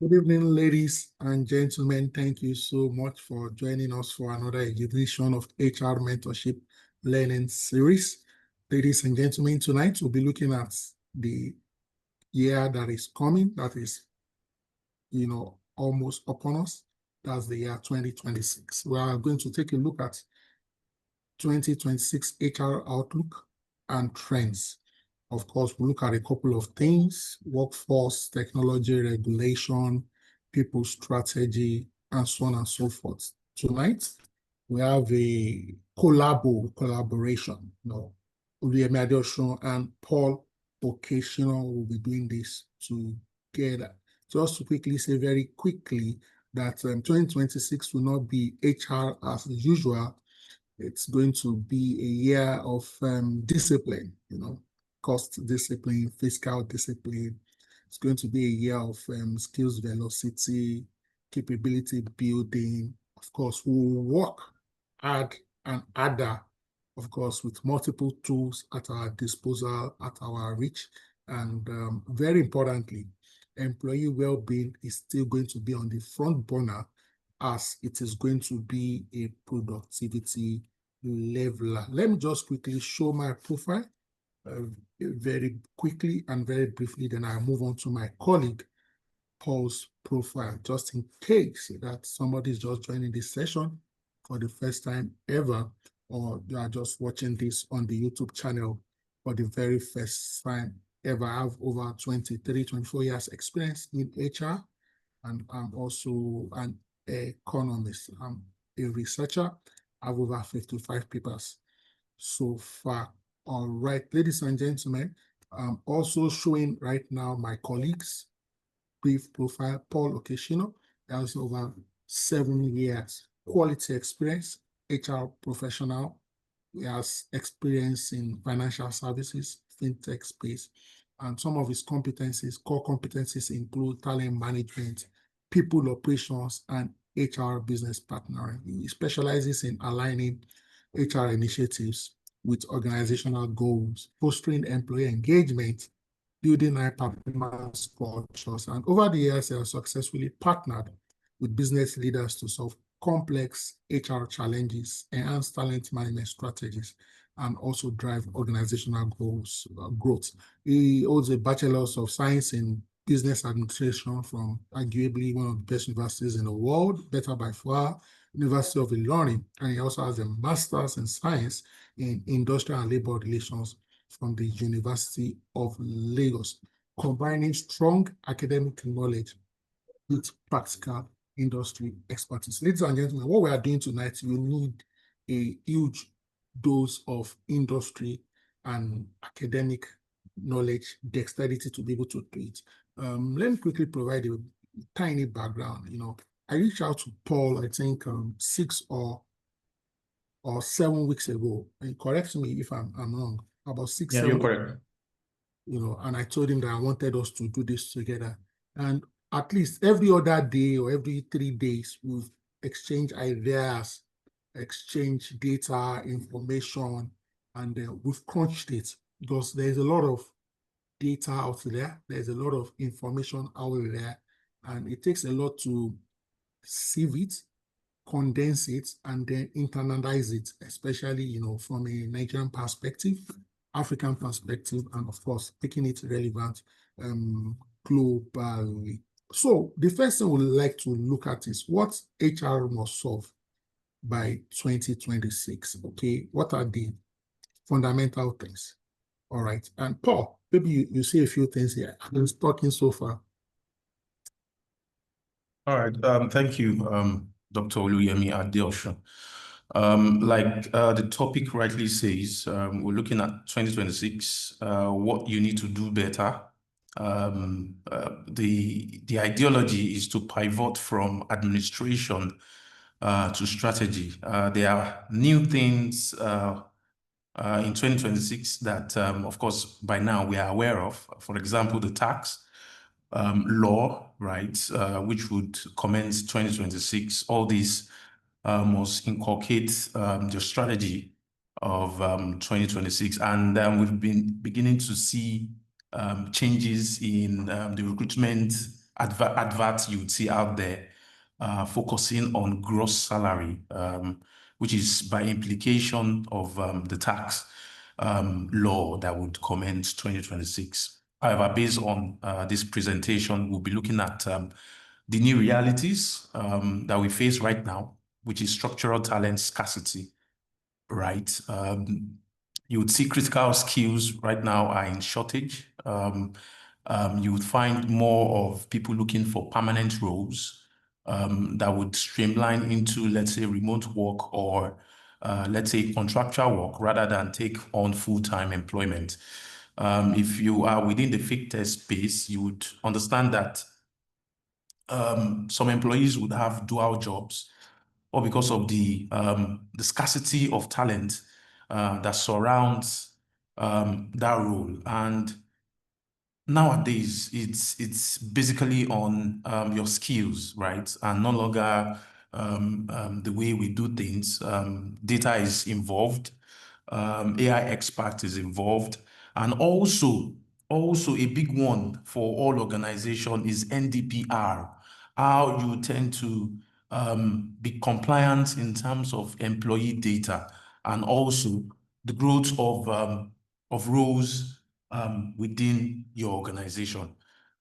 Good evening, ladies and gentlemen. Thank you so much for joining us for another edition of HR Mentorship Learning Series. Ladies and gentlemen, tonight we'll be looking at the year that is coming, that is, almost upon us. That's the year 2026. We are going to take a look at 2026 HR outlook and trends. Of course, we look at a couple of things: workforce, technology, regulation, people strategy, and so on and so forth. Tonight, we have a collaboration. Uyemi Adeosun and Paul Occasional will be doing this together. Just to quickly say very quickly that 2026 will not be HR as usual. It's going to be a year of discipline, cost discipline, fiscal discipline. It's going to be a year of skills velocity, capability building. Of course, we'll work hard and harder, of course, with multiple tools at our disposal, at our reach. And very importantly, employee well-being is still going to be on the front burner, as it is going to be a productivity leveler. Let me just quickly show my profile very quickly and very briefly, then I'll move on to my colleague Paul's profile, just in case that somebody is just joining this session for the first time ever, or you are just watching this on the YouTube channel for the very first time ever. I have over 23, 24 years experience in HR, and I'm also an economist. I'm a researcher. I have over 55 papers so far. All right, ladies and gentlemen, I'm also showing right now my colleagues' brief profile. Paul Okeshino has over 7 years quality experience, HR professional. He has experience in financial services, fintech space, and some of his competencies, core competencies, include talent management, people operations, and HR business partnering. He specializes in aligning HR initiatives with organizational goals, fostering employee engagement, building high-performance cultures. And over the years, he has successfully partnered with business leaders to solve complex HR challenges, enhance talent management strategies, and also drive organizational goals, growth. He holds a Bachelor's of Science in Business Administration from arguably one of the best universities in the world, better by far, University of Ilorin, and he also has a Master's in Science in Industrial and Labor Relations from the University of Lagos, combining strong academic knowledge with practical industry expertise. Ladies and gentlemen, what we are doing tonight, you need a huge dose of industry and academic knowledge, dexterity to be able to do it. Let me quickly provide a tiny background. I reached out to Paul, I think 6 or 7 weeks ago, and correct me if I'm wrong, about 6, Yeah, 7 you're correct. And I told him that I wanted us to do this together. And at least every other day or every 3 days, we've exchanged ideas, exchanged data, information, and we've crunched it, because there's a lot of data out there. There's a lot of information out there, and it takes a lot to sieve it, condense it, and then internalize it, especially, from a Nigerian perspective, African perspective, and of course, making it relevant globally. So the first thing we'd like to look at is what HR must solve by 2026. Okay, what are the fundamental things? All right, and Paul, maybe you say a few things here. I've been talking so far. All right. Thank you, Dr. Oluyemi Adeosun. Like the topic rightly says, we're looking at 2026, what you need to do better. The ideology is to pivot from administration to strategy. There are new things in 2026 that, of course, by now we are aware of. For example, the tax law, right, which would commence 2026. All these must inculcate the strategy of 2026. And we've been beginning to see changes in the recruitment adverts you would see out there focusing on gross salary, which is by implication of the tax law that would commence 2026. However, based on this presentation, we'll be looking at the new realities that we face right now, which is structural talent scarcity, right? You would see critical skills right now are in shortage. You would find more of people looking for permanent roles that would streamline into, let's say, remote work or, let's say, contractual work rather than take on full-time employment. If you are within the fake test space, you would understand that some employees would have dual jobs, or because of the scarcity of talent that surrounds that role. And nowadays, it's basically on your skills, right? And no longer the way we do things. Data is involved, AI expert is involved, and also a big one for all organizations is NDPR, how you tend to be compliant in terms of employee data, and also the growth of roles within your organization.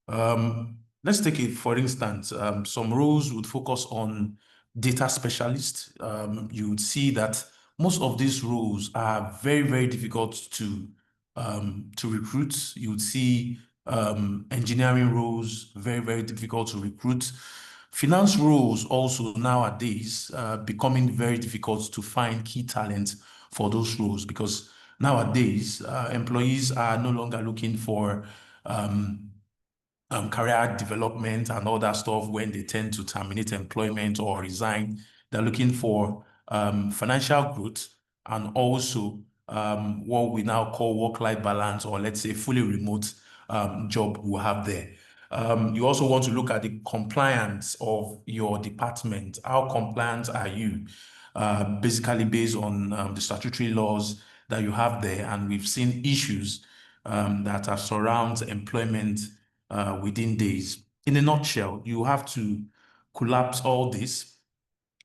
Let's take it, for instance, some roles would focus on data specialists. You would see that most of these roles are very, very difficult to recruit. You would see engineering roles very, very difficult to recruit. Finance roles also nowadays becoming very difficult to find key talent for those roles, because nowadays employees are no longer looking for career development and all that stuff when they tend to terminate employment or resign. They're looking for financial growth and also what we now call work-life balance, or let's say fully remote job we have there. You also want to look at the compliance of your department. How compliant are you? Basically based on the statutory laws that you have there. And we've seen issues that are surround employment within days. In a nutshell, you have to collapse all this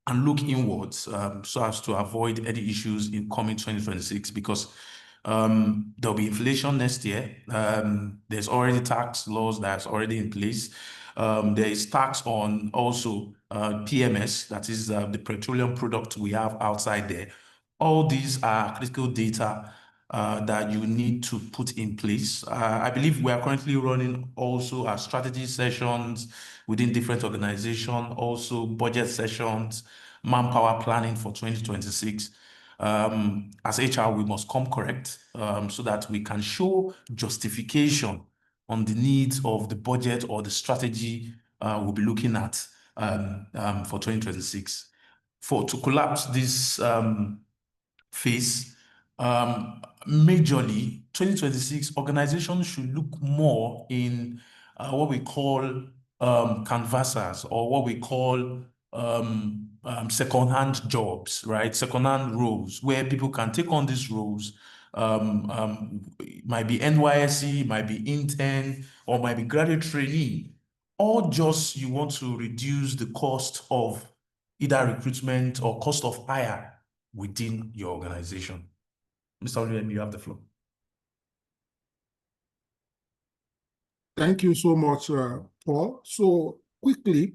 and look inwards so as to avoid any issues in coming 2026, because there'll be inflation next year. There's already tax laws that's already in place. There is tax on also PMS, that is the petroleum product we have outside there. All these are critical data that you need to put in place. I believe we are currently running also our strategy sessions within different organizations, also budget sessions, manpower planning for 2026. As HR, we must come correct so that we can show justification on the needs of the budget or the strategy we'll be looking at for 2026. To collapse this phase, majorly, 2026 organizations should look more in what we call canvassers, or what we call second-hand jobs, right? Second-hand roles where people can take on these roles. It might be NYSC, might be intern, or might be graduate trainee, or just you want to reduce the cost of either recruitment or cost of hire within your organization. Mr. William, you have the floor. Thank you so much, Paul. So quickly,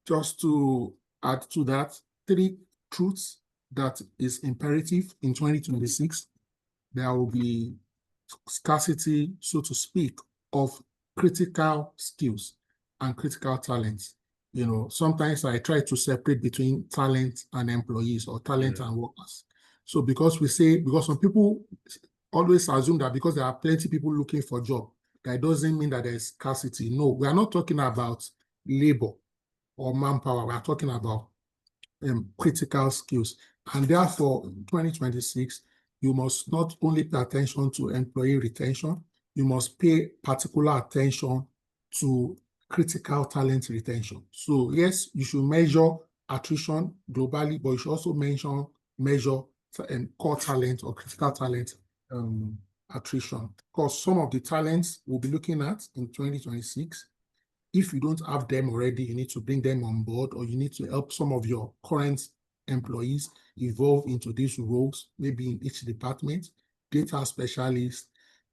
just to add to that, 3 truths that is imperative in 2026. There will be scarcity, so to speak, of critical skills and critical talents. You know, sometimes I try to separate between talent and employees, or talent and workers. So because some people always assume that because there are plenty of people looking for a job, that doesn't mean that there's scarcity. No, we are not talking about labor or manpower. We are talking about critical skills. And therefore, in 2026, you must not only pay attention to employee retention, you must pay particular attention to critical talent retention. So yes, you should measure attrition globally, but you should also measure core talent or critical talent attrition. Because some of the talents we'll be looking at in 2026 If you don't have them already, you need to bring them on board, or you need to help some of your current employees evolve into these roles, maybe in each department: data specialists,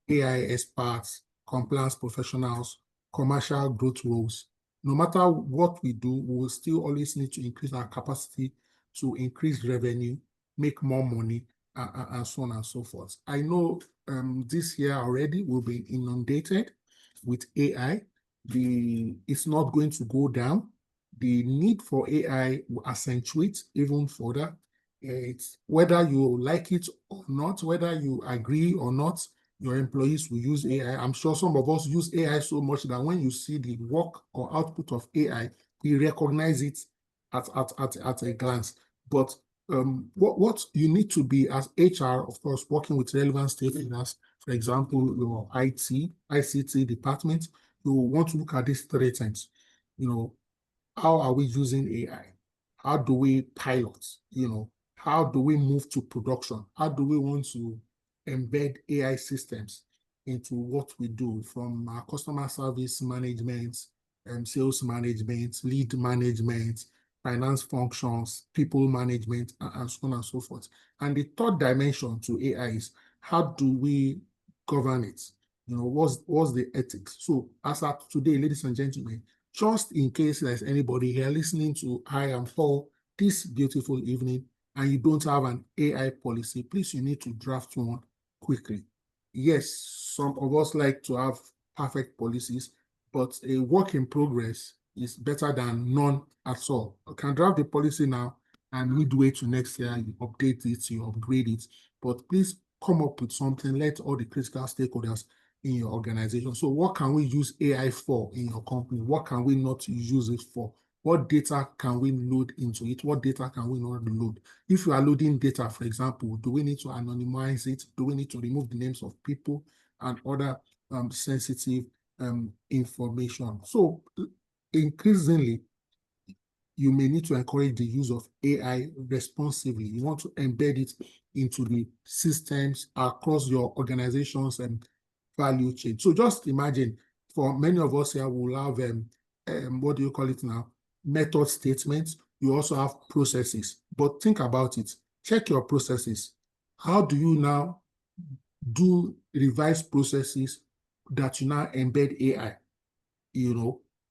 AI experts, compliance professionals, commercial growth roles. No matter what we do, we will still always need to increase our capacity to increase revenue, make more money, and so on and so forth. I know this year already we'll be inundated with AI. It's not going to go down. The need for AI will accentuate even further. It's whether you like it or not, whether you agree or not, your employees will use AI. I'm sure some of us use AI so much that when you see the work or output of AI, we recognize it at a glance. But what you need to be as HR, of course, working with relevant stakeholders, for example, your ICT department, you want to look at these 3 things. How are we using AI? How do we pilot? How do we move to production? How do we want to embed AI systems into what we do, from our customer service management, sales management, lead management, finance functions, people management, and so on and so forth. And the 3rd dimension to AI is, how do we govern it? What's the ethics? So as of today, ladies and gentlemen, just in case there's anybody here listening to I Am Paul this beautiful evening and you don't have an AI policy, please, you need to draft one quickly. Yes, some of us like to have perfect policies, but a work in progress is better than none at all. You can draft the policy now, and midway to next year, you update it, you upgrade it. But please come up with something, let all the critical stakeholders in your organization. So what can we use AI for in your company? What can we not use it for? What data can we load into it? What data can we not load? If you are loading data, for example, do we need to anonymize it? Do we need to remove the names of people and other sensitive information? So increasingly, you may need to encourage the use of AI responsibly. You want to embed it into the systems across your organizations and value chain. So just imagine, for many of us here, we'll have what do you call it now? Method statements. You also have processes. But think about it. Check your processes. How do you now do revised processes that you now embed AI?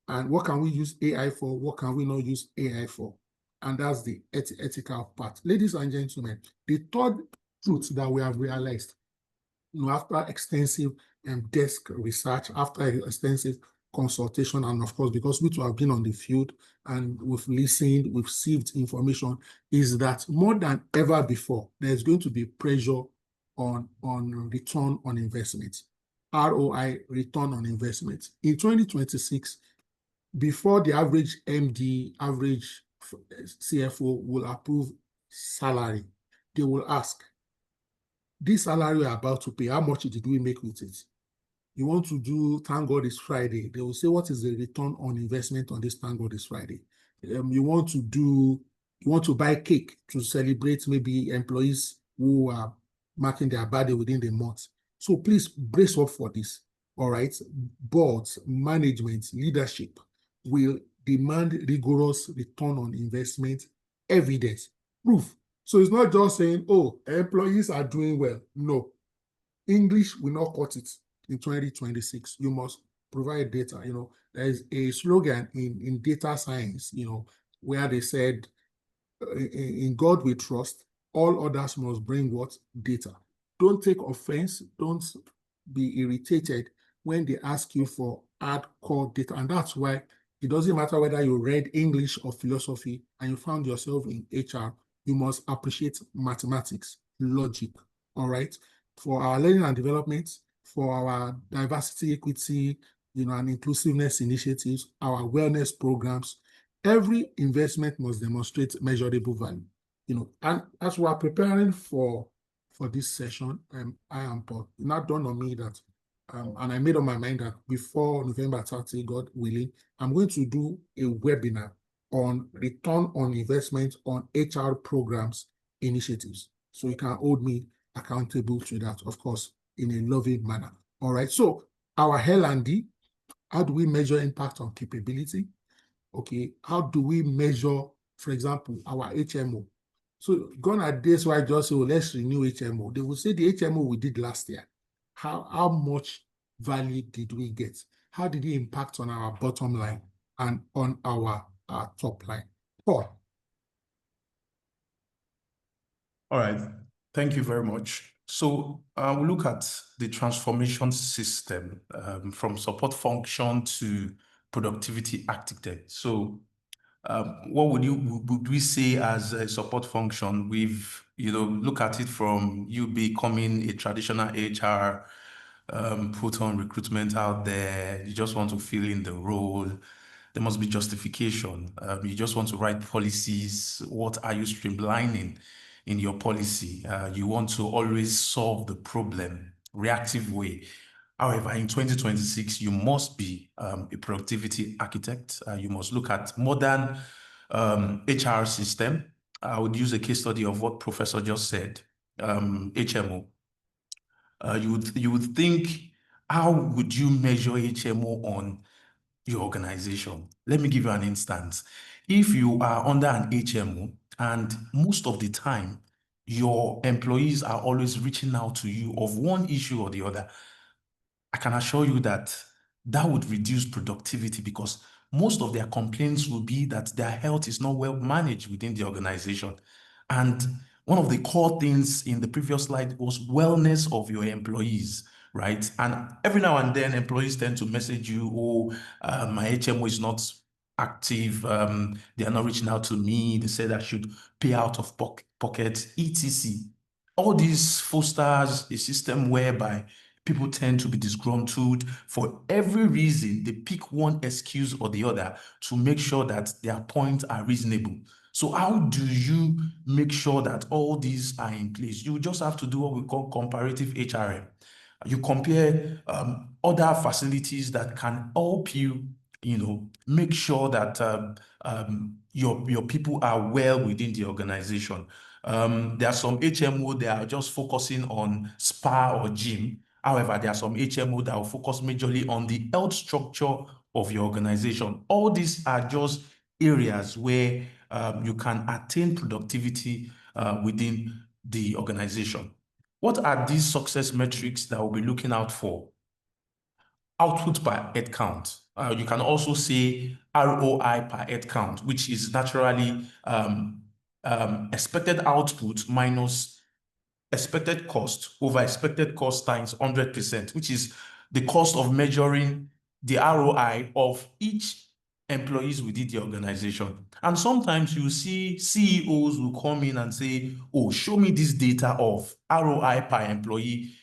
And what can we use AI for? What can we not use AI for? And that's the ethical part. Ladies and gentlemen, the 3rd truth that we have realized, after extensive desk research, after extensive consultation, and of course, because we too have been on the field and we've listened, we've sieved information, is that more than ever before, there's going to be pressure on return on investment. ROI, return on investment. In 2026, before the average MD, average CFO will approve salary, they will ask, this salary you're about to pay, how much did we make with it? You want to do Thank God It's Friday, they will say, what is the return on investment on this Thank God It's Friday? You want to buy cake to celebrate maybe employees who are marking their birthday within the month. So please brace up for this. All right. Boards, management, leadership will demand rigorous return on investment evidence, proof. So it's not just saying, oh, employees are doing well. No, English will not cut it in 2026. You must provide data. There is a slogan in data science, where they said, in God we trust, all others must bring what? Data. Don't take offense. Don't be irritated when they ask you for hardcore data. And that's why it doesn't matter whether you read English or philosophy and you found yourself in HR, you must appreciate mathematics, logic, all right? For our learning and development, for our diversity, equity, and inclusiveness initiatives, our wellness programs, every investment must demonstrate measurable value. And as we are preparing for this session, I am Paul. It now dawned on me that, and I made up my mind that before November 30, God willing, I'm going to do a webinar on return on investment on HR programs initiatives. So you can hold me accountable to that, of course, in a loving manner. All right. So our L&D, How do we measure impact on capability? Okay, how do we measure, for example, our HMO? So gone are days where I just say, oh, let's renew HMO. They will say the HMO we did last year. How much value did we get? How did it impact on our bottom line and on our top line? Paul. All right, thank you very much. So we look at the transformation system from support function to productivity architect. So what would we say as a support function? We've, look at it from you becoming a traditional HR, put on recruitment out there. You just want to fill in the role. There must be justification. You just want to write policies. What are you streamlining in your policy? You want to always solve the problem, reactive way. However, in 2026, you must be a productivity architect. You must look at modern HR system. I would use a case study of what Professor just said, HMO. You would think, how would you measure HMO on your organization? Let me give you an instance. If you are under an HMO and most of the time your employees are always reaching out to you of one issue or the other, I can assure you that that would reduce productivity because most of their complaints will be that their health is not well managed within the organization. And one of the core things in the previous slide was wellness of your employees, right? And every now and then, employees tend to message you, oh, my HMO is not active. They are not reaching out to me. They said I should pay out of pocket, etc. All these fosters a system whereby people tend to be disgruntled for every reason. They pick one excuse or the other to make sure that their points are reasonable. So how do you make sure that all these are in place? You just have to do what we call comparative HRM. You compare other facilities that can help you, make sure that your people are well within the organization. There are some HMO that are just focusing on spa or gym. However, there are some HMO that will focus majorly on the health structure of your organization. All these are just areas where you can attain productivity within the organization. What are these success metrics that we'll be looking out for? Output per head count. You can also say ROI per head count, which is naturally expected output minus expected cost over expected cost times 100%, which is the cost of measuring the ROI of each employees within the organization. And sometimes you see CEOs will come in and say, oh, show me this data of ROI per employee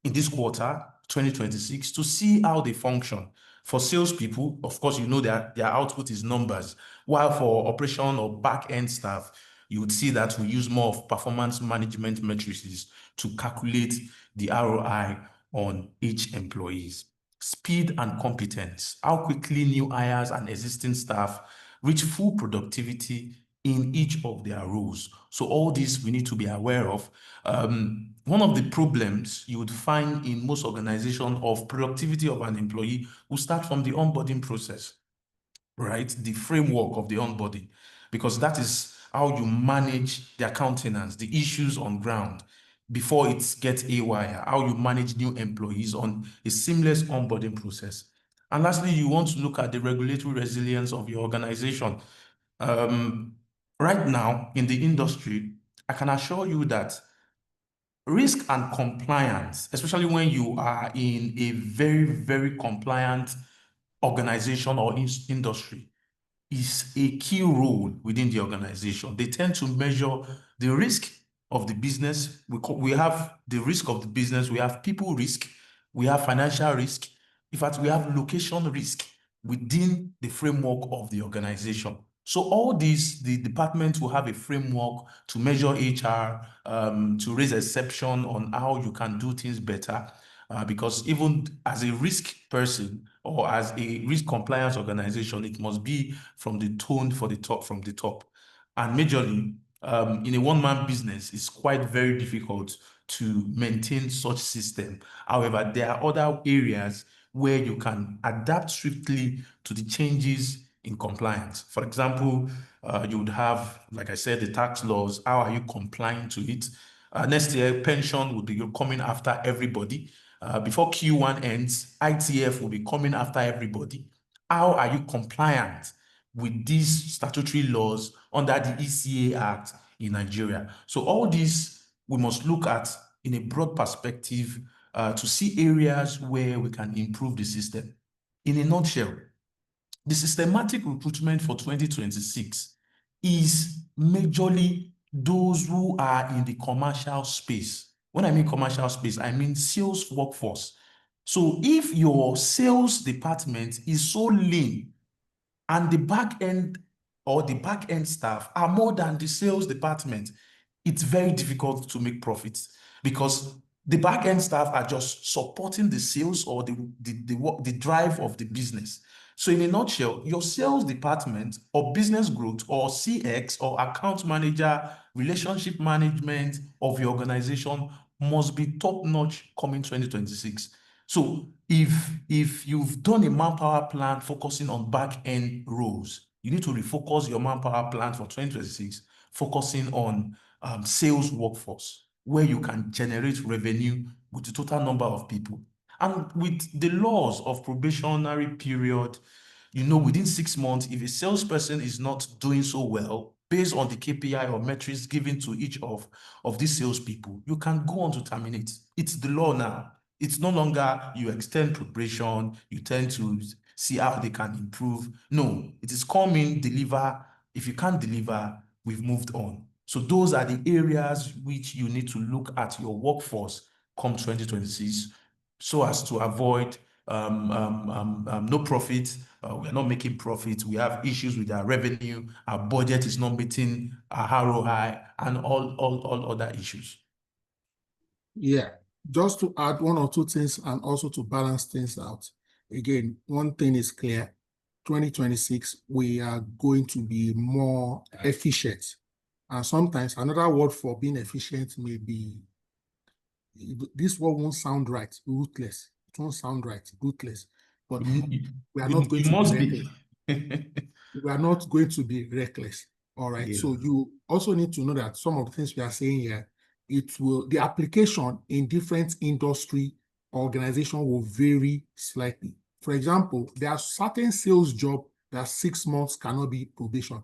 in this quarter, 2026, to see how they function. For salespeople, of course, that their output is numbers, while for operation or back-end staff, you would see that we use more of performance management matrices to calculate the ROI on each employees. Speed and competence, how quickly new hires and existing staff reach full productivity in each of their roles. So all this we need to be aware of. One of the problems you would find in most organizations of productivity of an employee will start from the onboarding process, right? The framework of the onboarding, because that is how you manage their countenance, the issues on ground before it gets haywire, how you manage new employees on a seamless onboarding process. And lastly, you want to look at the regulatory resilience of your organization. Right now in the industry, I can assure you that risk and compliance, especially when you are in a very, very compliant organization or industry, is a key role within the organization. They tend to measure the risk of the business. We have the risk of the business, we have people risk, we have financial risk. In fact, we have location risk within the framework of the organization. So all these, the department will have a framework to measure HR, to raise exception on how you can do things better. Because even as a risk person or as a risk compliance organization, it must be from the top. And majorly, in a one-man business, it's quite very difficult to maintain such system. However, there are other areas where you can adapt swiftly to the changes in compliance. For example, you would have, like I said, the tax laws. How are you complying to it? Next year, pension will be coming after everybody. Before Q1 ends, ITF will be coming after everybody. How are you compliant with these statutory laws under the ECA Act in Nigeria? So all these we must look at in a broad perspective to see areas where we can improve the system. In a nutshell, the systematic recruitment for 2026 is majorly those who are in the commercial space. When I mean commercial space, I mean sales workforce. So if your sales department is so lean and the back end or the back end staff are more than the sales department, it's very difficult to make profits because the back end staff are just supporting the sales or the drive of the business. So in a nutshell, your sales department or business growth or CX or account manager, relationship management of your organization must be top notch coming 2026. So if you've done a manpower plan focusing on back end roles, you need to refocus your manpower plan for 2026, focusing on sales workforce, where you can generate revenue with the total number of people. And with the laws of probationary period, within 6 months, if a salesperson is not doing so well, based on the KPI or metrics given to each of these salespeople, you can go on to terminate. It's the law now. It's no longer you extend probation, you tend to see how they can improve. No, it is come in, deliver. If you can't deliver, we've moved on. So those are the areas which you need to look at your workforce come 2026 so as to avoid no profit. We're not making profit. We have issues with our revenue. Our budget is not meeting our ROI and all other issues. Yeah, just to add one or two things and also to balance things out. Again, one thing is clear, 2026, we are going to be more efficient. And sometimes another word for being efficient may be, this word won't sound right, ruthless. It won't sound right, ruthless. But we are not going to be reckless. We are not going to be reckless. All right. Yeah. So you also need to know that some of the things we are saying here, the application in different industry organization will vary slightly. For example, there are certain sales jobs that 6 months cannot be probation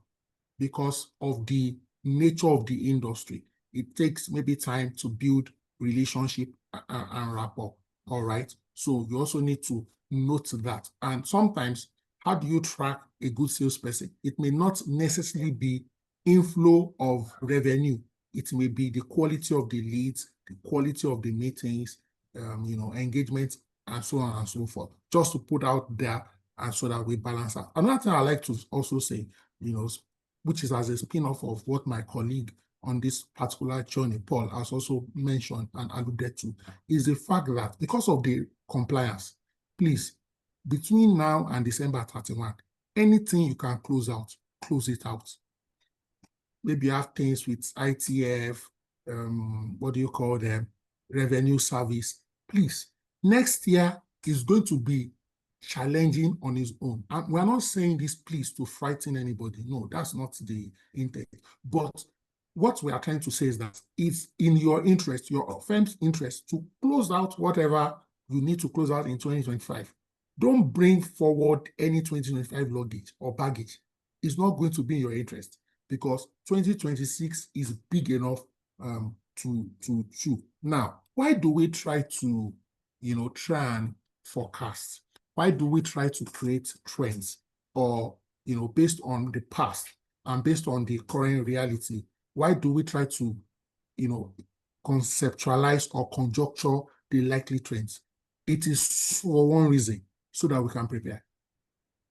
because of the nature of the industry. It takes maybe time to build relationship and rapport. All right. So you also need to note that. And sometimes, how do you track a good salesperson? It may not necessarily be inflow of revenue. It may be the quality of the leads, the quality of the meetings, engagement, and so on and so forth. Just to put out there, and so that we balance out. Another thing I like to also say, which is as a spin-off of what my colleague on this particular journey, Paul, has also mentioned and alluded to, is the fact that because of the compliance, please, between now and December 31, anything you can close out, close it out. Maybe you have things with ITF, what do you call them, revenue service. Please, next year is going to be challenging on its own. And we're not saying this, please, to frighten anybody. No, that's not the intent. But what we are trying to say is that it's in your interest, your firm's interest, to close out whatever you need to close out in 2025. Don't bring forward any 2025 luggage or baggage. It's not going to be in your interest because 2026 is big enough to chew. Now, why do we try to, try and forecast? Why do we try to create trends or, based on the past and based on the current reality? Why do we try to, conceptualize or conjecture the likely trends? It is for one reason, so that we can prepare.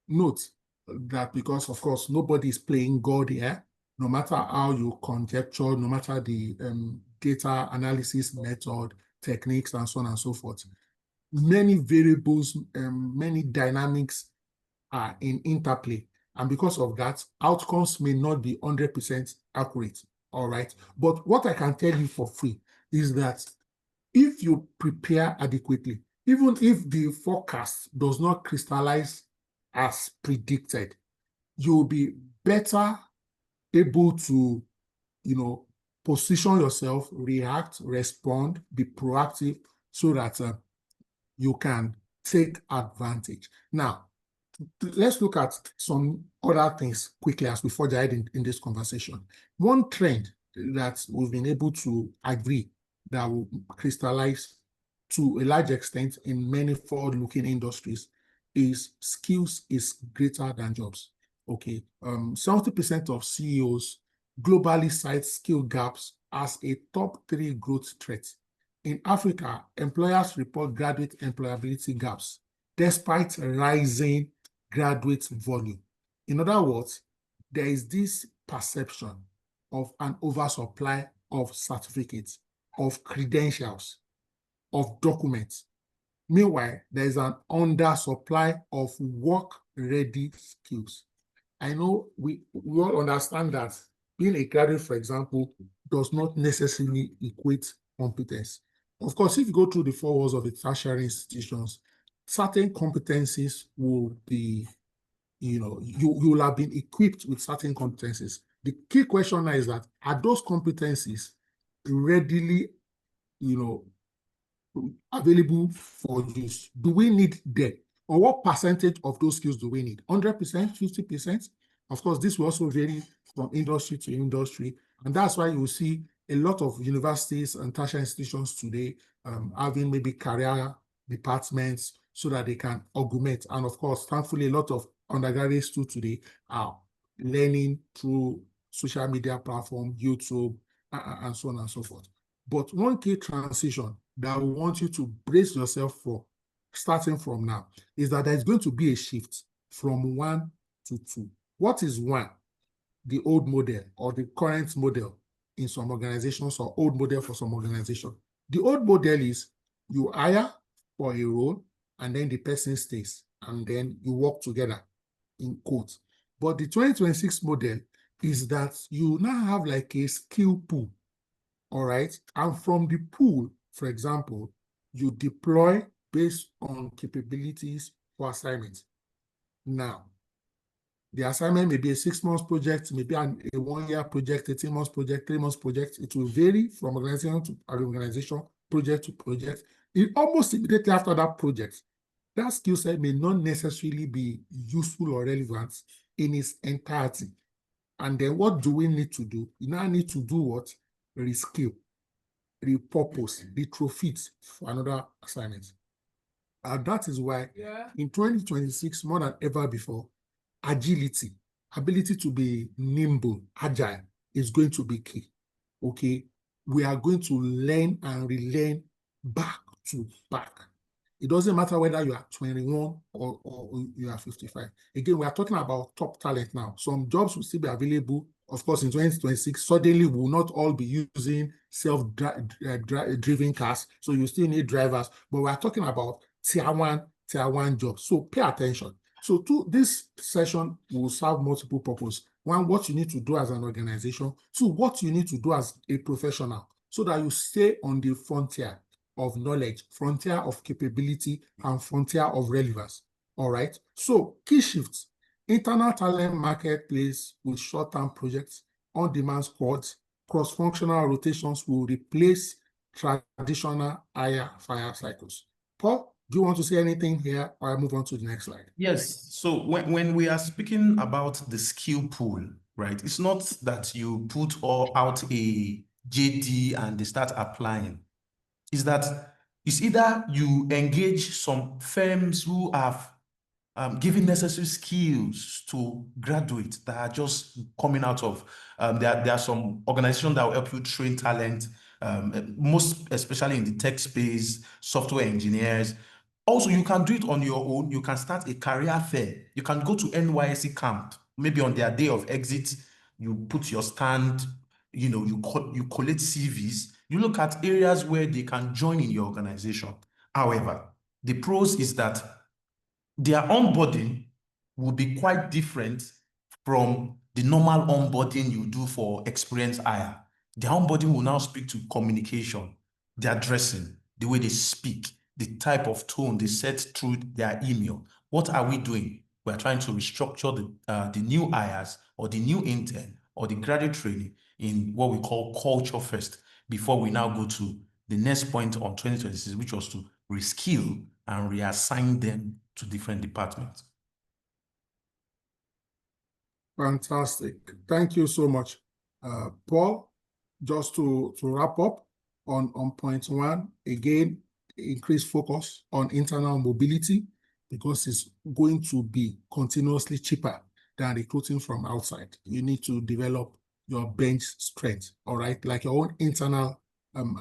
Note that because, of course, nobody is playing God here, no matter how you conjecture, no matter the data analysis method, techniques, and so on and so forth. Many variables, many dynamics are in interplay. And because of that, outcomes may not be 100% accurate. All right. But what I can tell you for free is that if you prepare adequately, even if the forecast does not crystallize as predicted, you'll be better able to, position yourself, react, respond, be proactive so that you can take advantage. Now, let's look at some other things quickly as we forge ahead in this conversation. One trend that we've been able to agree that will crystallize to a large extent in many forward-looking industries is skills is greater than jobs. Okay, 70% of CEOs globally cite skill gaps as a top 3 growth threat. In Africa, employers report graduate employability gaps despite rising graduate volume. In other words, there is this perception of an oversupply of certificates, of credentials, of documents. Meanwhile, there is an undersupply of work-ready skills. I know we all understand that being a graduate, for example, does not necessarily equate competence. Of course, if you go through the 4 walls of the tertiary institutions, certain competencies will be, you will have been equipped with certain competencies. The key question now is that, are those competencies readily, available for use? Do we need them? Or what percentage of those skills do we need? 100%, 50%? Of course, this will also vary from industry to industry. And that's why you will see a lot of universities and tertiary institutions today having maybe career departments so that they can augment. And of course, thankfully, a lot of undergraduates too today are learning through social media platform, YouTube, and so on and so forth. But one key transition that I want you to brace yourself for, starting from now, is that there's going to be a shift from 1 to 2. What is 1? The old model or the current model in some organizations, or old model for some organizations. The old model is you hire for a role and then the person stays and then you work together, in quotes. But the 2026 model is that you now have like a skill pool, all right? And from the pool, for example, you deploy based on capabilities for assignments. Now, the assignment may be a 6-month project, maybe a 1-year project, 18-month project, 3-month project. It will vary from organization to organization, project to project. Almost immediately after that project, that skill set may not necessarily be useful or relevant in its entirety. And then what do we need to do? You now need to do what? Reskill, repurpose, retrofit for another assignment. And that is why in 2026, more than ever before, agility, ability to be nimble, agile, is going to be key. Okay, we are going to learn and relearn back to back. It doesn't matter whether you are 21 or you are 55. Again, we are talking about top talent now. Some jobs will still be available. Of course, in 2026, suddenly we will not all be using self-driven cars. So you still need drivers. But we are talking about tier one jobs. So pay attention. So this session will serve multiple purposes. 1, what you need to do as an organization. 2, what you need to do as a professional so that you stay on the frontier of knowledge, frontier of capability, and frontier of relevance. All right. So key shifts: internal talent marketplace with short-term projects, on-demand squads, cross-functional rotations will replace traditional hire-fire cycles. Paul, do you want to say anything here, or I move on to the next slide? Yes. So when we are speaking about the skill pool, right, it's not that you put out a JD and they start applying. Is that it's either you engage some firms who have given necessary skills to graduates that are just coming out of, there are some organizations that will help you train talent, most especially in the tech space, software engineers. Also, you can do it on your own. You can start a career fair. You can go to NYSC camp, maybe on their day of exit, you put your stand, you collect CVs, you look at areas where they can join in your organization. However, the pros is that their onboarding will be quite different from the normal onboarding you do for experienced hire. Their onboarding will now speak to communication, their dressing, the way they speak, the type of tone they set through their email. What are we doing? We're trying to restructure the new hires or the new intern or the graduate training in what we call culture first, before we now go to the next point on 2026, which was to reskill and reassign them to different departments. Fantastic. Thank you so much. Paul, just to wrap up on point one, again, increased focus on internal mobility, because it's going to be continuously cheaper than recruiting from outside. You need to develop your bench strength, all right? Like your own internal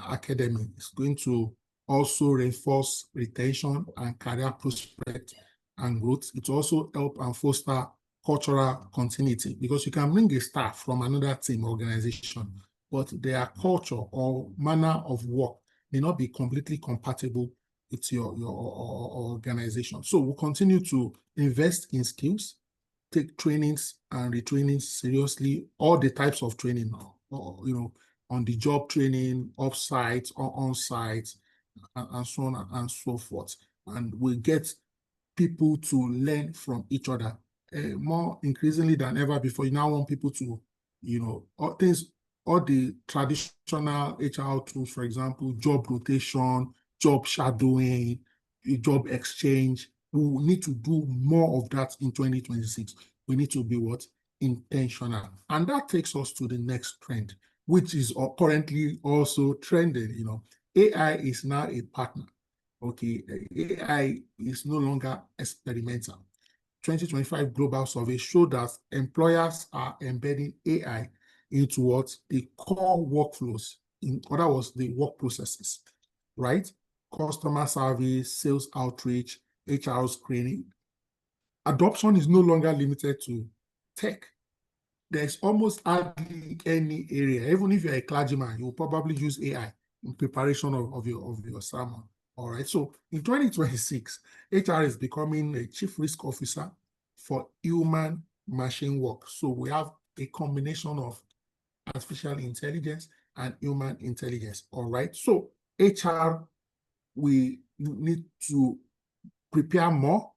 academy is going to also reinforce retention and career prospect and growth. It also help and foster cultural continuity, because you can bring a staff from another team organization, but their culture or manner of work may not be completely compatible with your organization. So we'll continue to invest in skills, take trainings and retrainings seriously, all the types of training, on the job training, off-site or on-site, and so on and so forth. And we get people to learn from each other more increasingly than ever before. You now want people to, all the traditional HR tools, for example, job rotation, job shadowing, job exchange. We will need to do more of that in 2026. We need to be intentional. And that takes us to the next trend, which is currently also trending. AI is now a partner. Okay, AI is no longer experimental. 2025 global survey showed that employers are embedding AI into what the core workflows, in other words, the work processes, right? Customer service, sales outreach, HR screening. Adoption is no longer limited to tech. There's almost hardly any area. Even if you're a clergyman, you'll probably use AI in preparation of your sermon. All right. So in 2026, HR is becoming a chief risk officer for human machine work. So we have a combination of artificial intelligence and human intelligence. All right. So HR, we need to prepare more,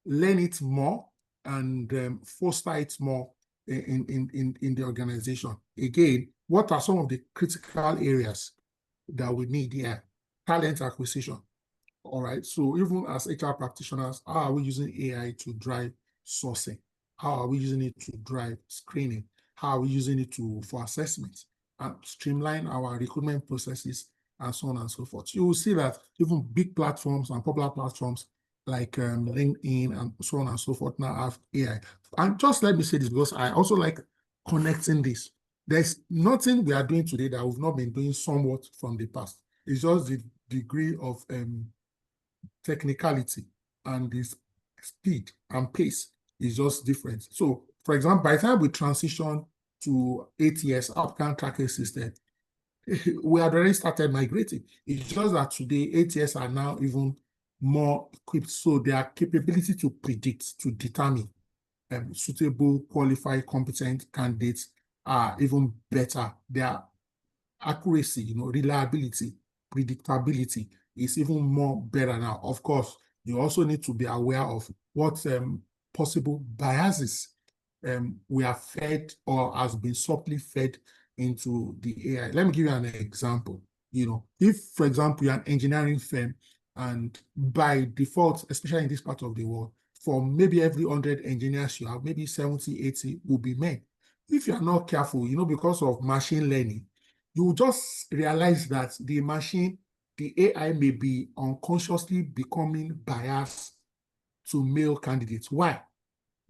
learn it more, and foster it more in the organization. Again, what are some of the critical areas that we need here? Talent acquisition. All right. So even as HR practitioners, how are we using AI to drive sourcing? How are we using it to drive screening? How are we using it for assessment and streamline our recruitment processes and so on and so forth? You will see that even big platforms and popular platforms like LinkedIn and so on and so forth now have AI. And just let me say this, because I also like connecting this. There's nothing we are doing today that we've not been doing somewhat from the past. It's just the degree of technicality and the speed and pace is just different. So, for example, by the time we transition to ATS, applicant tracking system, we had already started migrating. It's just that today ATS are now even more equipped, so their capability to predict, to determine suitable, qualified, competent candidates are even better. Their accuracy, reliability, predictability is even more better now. Of course, you also need to be aware of what possible biases we are fed or has been subtly fed into the AI. Let me give you an example. If, for example, you're an engineering firm, and by default, especially in this part of the world, for maybe every 100 engineers you have, maybe 70, 80 will be men. If you're not careful, because of machine learning, you will just realize that the AI may be unconsciously becoming biased to male candidates. Why?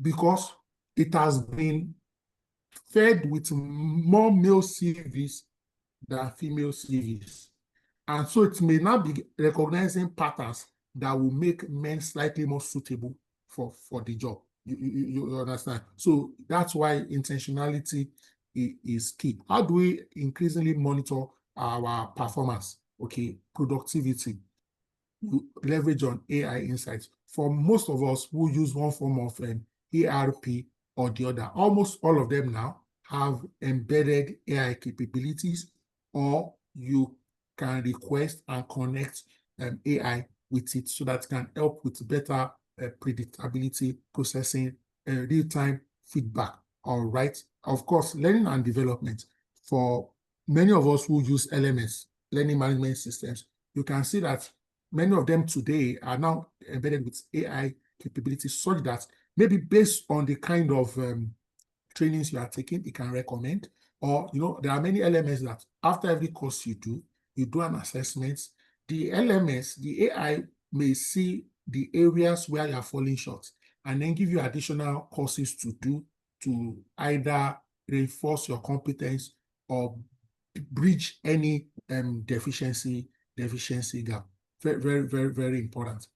Because it has been fed with more male CVs than female CVs. And so it may not be recognizing patterns that will make men slightly more suitable for the job. You understand? So that's why intentionality is key. How do we increasingly monitor our performance? Okay, productivity, leverage on AI insights. For most of us who use one form of ERP or the other, almost all of them now have embedded AI capabilities, or you can request and connect AI with it so that it can help with better predictability, processing, real-time feedback. All right. Of course, learning and development. For many of us who use LMS, learning management systems, you can see that many of them today are now embedded with AI capabilities such that maybe based on the kind of trainings you are taking, it can recommend. Or, there are many LMS that after every course you do an assessment. The LMS, the AI may see the areas where you are falling short and then give you additional courses to do to either reinforce your competence or bridge any deficiency gap. Very, very, very, very important.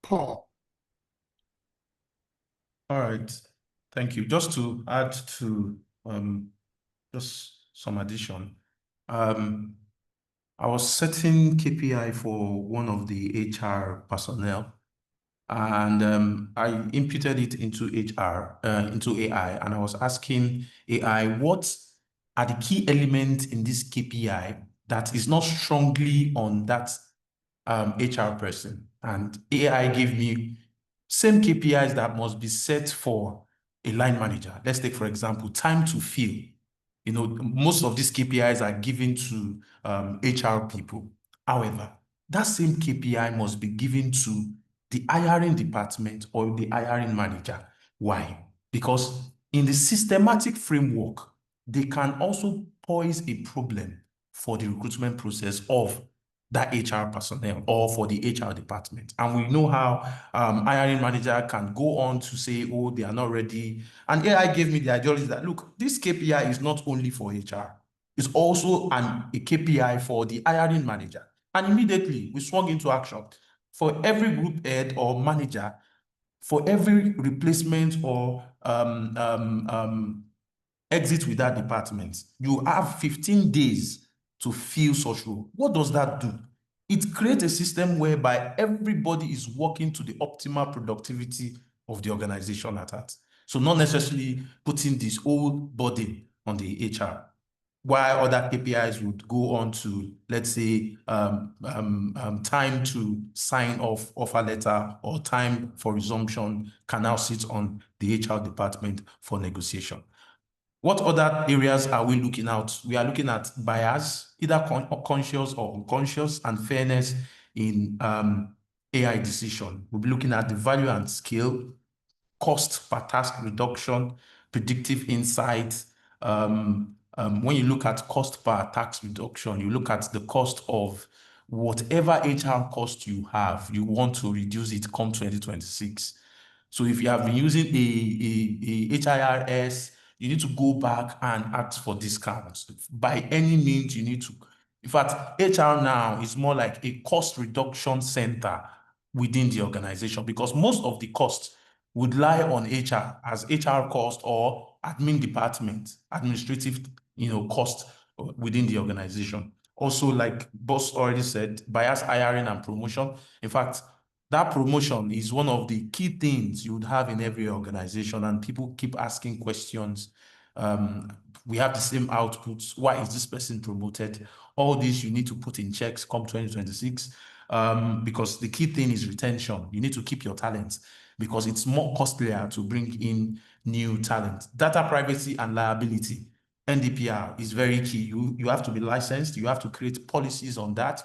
Paul. All right. Thank you. Just to add to just some addition. I was setting KPI for one of the HR personnel, and I imputed it into into AI, and I was asking AI, what are the key elements in this KPI that is not strongly on that HR person? And AI gave me same KPIs that must be set for a line manager. Let's take, for example, time to fill. Most of these KPIs are given to HR people. However, that same KPI must be given to the hiring department or the hiring manager. Why? Because in the systematic framework, they can also pose a problem for the recruitment process of that HR personnel or for the HR department. And we know how hiring manager can go on to say, oh, they are not ready. And AI gave me the ideology that, look, this KPI is not only for HR, it's also a KPI for the hiring manager. And immediately we swung into action. For every group head or manager, for every replacement or exit with that department, you have 15 days to fill such role. What does that do? It creates a system whereby everybody is working to the optimal productivity of the organization at heart. So not necessarily putting this whole burden on the HR, while other KPIs would go on to, let's say, time to sign off offer letter or time for resumption can now sit on the HR department for negotiation. What other areas are we looking at? We are looking at bias, either conscious or unconscious, and fairness in AI decision. We'll be looking at the value and scale, cost per task reduction, predictive insight. When you look at cost per task reduction, you look at the cost of whatever HR cost you have, you want to reduce it come 2026. So if you have been using a HIRS, you need to go back and ask for discounts. By any means, you need to. In fact, HR now is more like a cost reduction center within the organization, because most of the costs would lie on HR as HR cost or admin department, administrative, cost within the organization. Also, like boss already said, bias hiring and promotion. In fact, that promotion is one of the key things you would have in every organization, and people keep asking questions. We have the same outputs. Why is this person promoted? All this you need to put in checks come 2026, because the key thing is retention. You need to keep your talent because it's more costlier to bring in new talent. Data privacy and liability, NDPR, is very key. You have to be licensed. You have to create policies on that.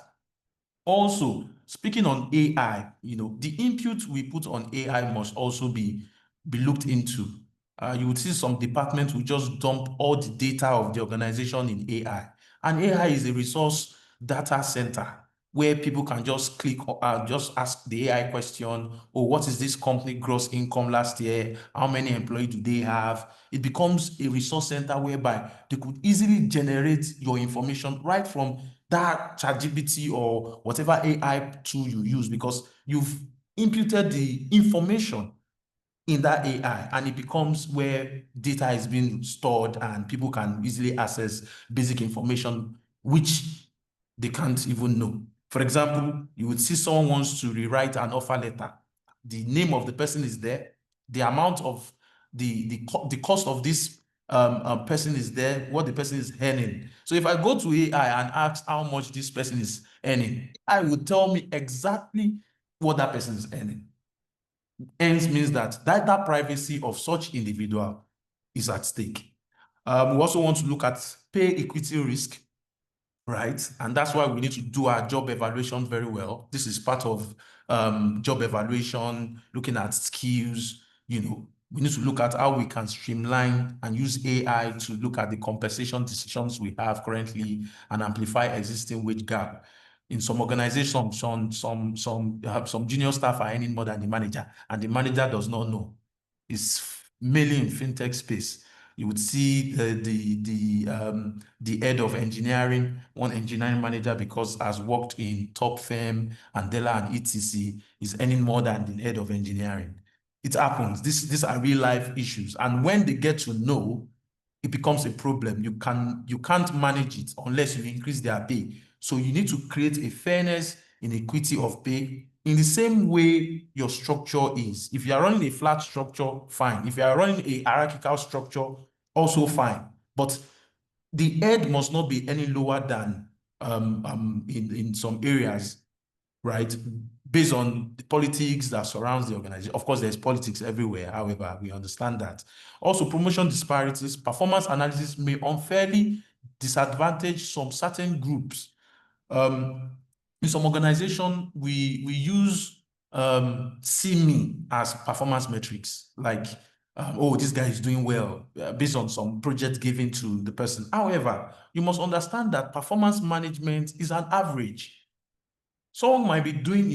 Also, speaking on AI, the input we put on AI must also be looked into. You would see some departments will just dump all the data of the organization in AI. And AI is a resource data center where people can just click, just ask the AI question, oh, what is this company gross income last year? How many employees do they have? It becomes a resource center whereby they could easily generate your information right from that ChatGPT or whatever AI tool you use, because you've imputed the information in that AI, and it becomes where data is being stored and people can easily access basic information which they can't even know. For example, you would see someone wants to rewrite an offer letter. The name of the person is there. The amount of the cost of this person is there, what the person is earning. So if I go to AI and ask how much this person is earning, I would tell me exactly what that person is earning. Hence means that data privacy of such individual is at stake. We also want to look at pay equity risk, right? And that's why we need to do our job evaluation very well. This is part of job evaluation, looking at skills. We need to look at how we can streamline and use AI to look at the compensation decisions we have currently and amplify existing wage gap. In some organizations, some junior staff are earning more than the manager, and the manager does not know. It's mainly in fintech space. You would see the head of engineering, one engineering manager, because has worked in top firm, Andela and etc., is earning more than the head of engineering. It happens. These are real life issues, and when they get to know, it becomes a problem. You can't manage it unless you increase their pay. So you need to create a fairness in equity of pay in the same way your structure is. If you are running a flat structure, fine. If you are running a hierarchical structure, also fine. But the head must not be any lower than in some areas, right? Based on the politics that surrounds the organization. Of course, there's politics everywhere. However, we understand that. Also, promotion disparities, performance analysis may unfairly disadvantage some certain groups. In some organization, we use CME as performance metrics, like, oh, this guy is doing well based on some project given to the person. However, you must understand that performance management is an average. Someone might be doing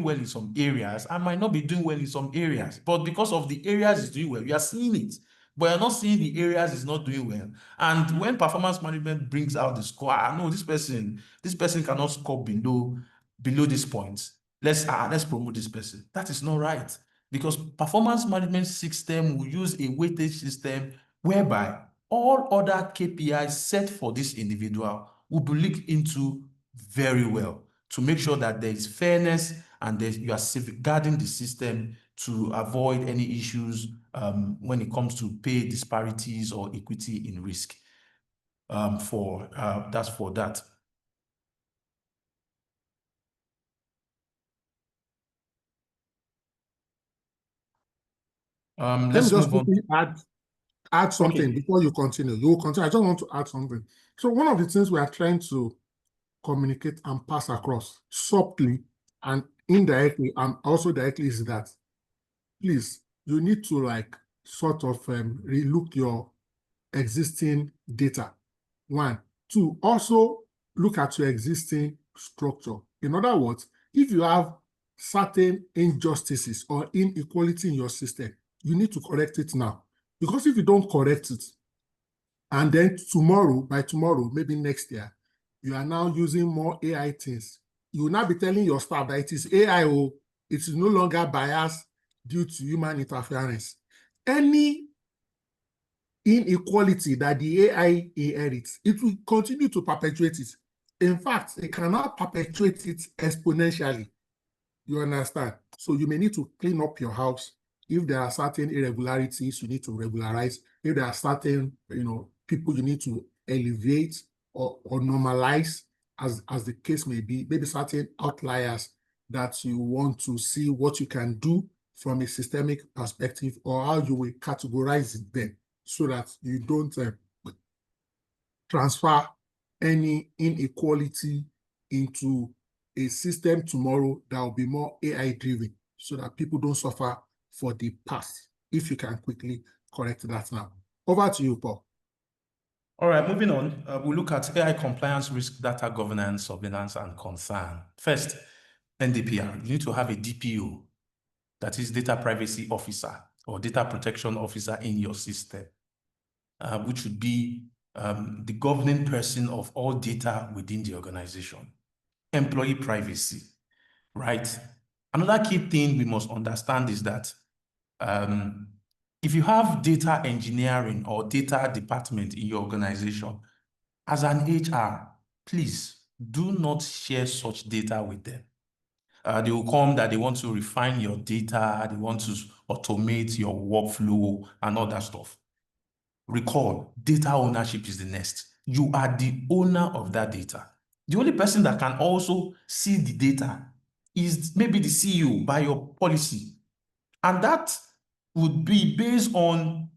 well in some areas and might not be doing well in some areas, but because of the areas is doing well, you are seeing it. But you're not seeing the areas is not doing well. And when performance management brings out the score, no, this person cannot score below this point. Let's promote this person. That is not right, because performance management system will use a weightage system whereby all other KPIs set for this individual will be looked into very well to make sure that there is fairness and you are safeguarding the system to avoid any issues when it comes to pay disparities or equity in risk. That's for that. Let's move on. Add something before you continue. You will continue. I just want to add something. So one of the things we are trying to communicate and pass across subtly and indirectly and also directly is that, please, you need to sort of relook your existing data. 1, 2, also look at your existing structure. In other words, if you have certain injustices or inequality in your system, you need to correct it now. Because if you don't correct it, and then by tomorrow, maybe next year, you are now using more AI things, you will now be telling your staff that it is AI, it is no longer biased due to human interference. Any inequality that the AI inherits, it will continue to perpetuate it. In fact, it cannot perpetuate it exponentially. You understand? So you may need to clean up your house. If there are certain irregularities, you need to regularize. If there are certain, people you need to elevate or normalize, as the case may be, maybe certain outliers that you want to see what you can do from a systemic perspective or how you will categorize it then, so that you don't transfer any inequality into a system tomorrow that will be more AI driven, so that people don't suffer for the past. If you can quickly correct that now. Over to you, Paul. All right, moving on. We'll look at AI compliance, risk, data governance, surveillance, and concern. First, NDPR. You need to have a DPO, that is data privacy officer or data protection officer in your system, which would be the governing person of all data within the organization. Employee privacy, right? Another key thing we must understand is that if you have data engineering or data department in your organization, as an HR, please do not share such data with them. They will come that they want to refine your data, they want to automate your workflow and all that stuff. Recall, data ownership is the next. You are the owner of that data. The only person that can also see the data is maybe the CEO by your policy. And that would be based on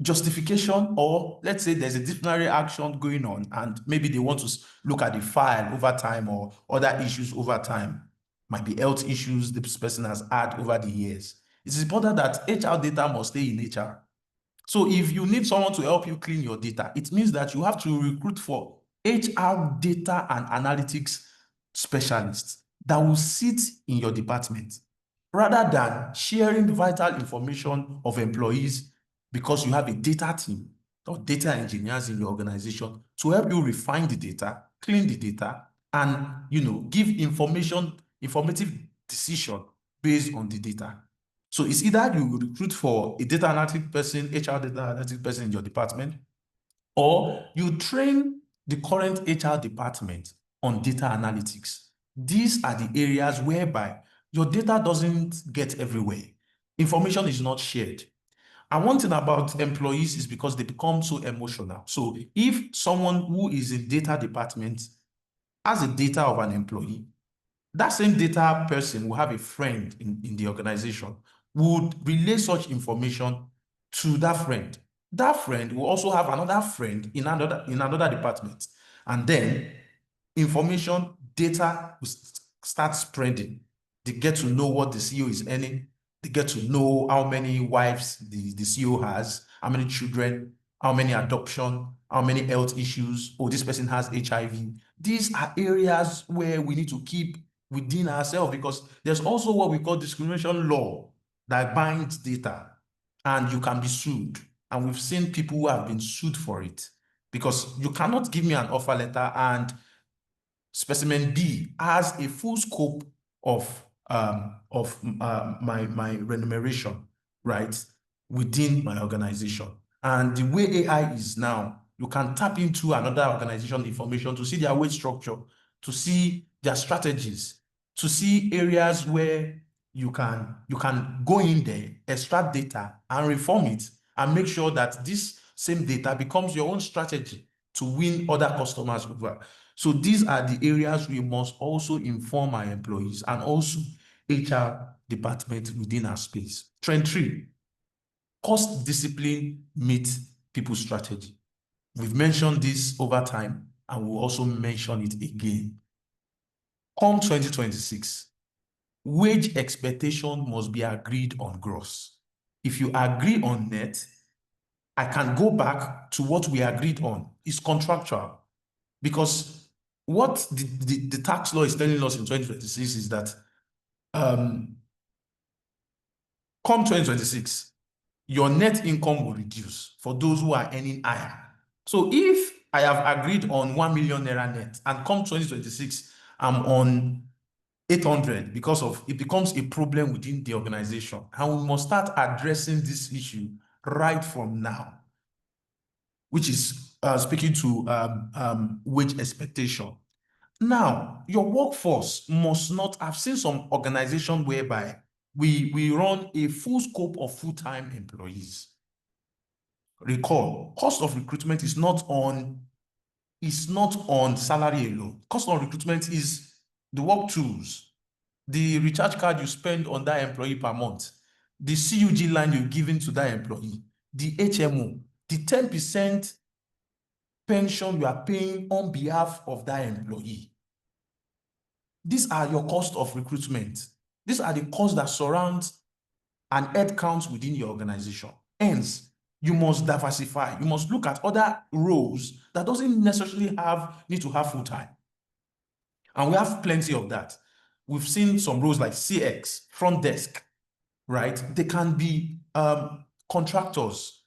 justification, or let's say there's a disciplinary action going on and maybe they want to look at the file over time or other issues over time. Might be health issues this person has had over the years. It is important that HR data must stay in HR. So if you need someone to help you clean your data, it means that you have to recruit for HR data and analytics specialists that will sit in your department rather than sharing vital information of employees, because you have a data team or data engineers in your organization to help you refine the data, clean the data, and give informative decision based on the data. So it's either you recruit for a data analytics person, HR data analytics person in your department, or you train the current HR department on data analytics. These are the areas whereby your data doesn't get everywhere. Information is not shared. And one thing about employees is because they become so emotional. So if someone who is in data department has the data of an employee, that same data person will have a friend in the organization, would relay such information to that friend. That friend will also have another friend in another department. And then information, data will start spreading. They get to know what the CEO is earning. They get to know how many wives the CEO has, how many children, how many adoption, how many health issues. Oh, this person has HIV. These are areas where we need to keep within ourselves, because there's also what we call discrimination law that binds data, and you can be sued. And we've seen people who have been sued for it, because you cannot give me an offer letter and specimen B has a full scope of my remuneration, right, within my organization. And the way AI is now, you can tap into another organization information to see their wage structure, to see their strategies, to see areas where you can go in there, extract data and reform it, and make sure that this same data becomes your own strategy to win other customers over. So these are the areas we must also inform our employees and also HR department within our space. Trend 3, cost discipline meets people strategy. We've mentioned this over time, and we'll also mention it again. Come 2026, wage expectation must be agreed on gross. If you agree on net, I can go back to what we agreed on. It's contractual, because what the tax law is telling us in 2026 is that come 2026, your net income will reduce for those who are earning higher. So if I have agreed on 1 million naira net and come 2026, I'm on 800 because of it becomes a problem within the organization. And we must start addressing this issue right from now, which is speaking to wage expectation. Now, your workforce must not, I've seen some organization whereby we run a full scope of full-time employees. Recall, cost of recruitment is not on salary alone. Cost of recruitment is the work tools, the recharge card you spend on that employee per month, the CUG line you're giving to that employee, the HMO, the 10% pension you are paying on behalf of that employee. These are your cost of recruitment. These are the costs that surround an head count within your organization. Hence, you must diversify. You must look at other roles that doesn't necessarily need to have full-time. And we have plenty of that. We've seen some roles like CX, front desk, right? They can be contractors.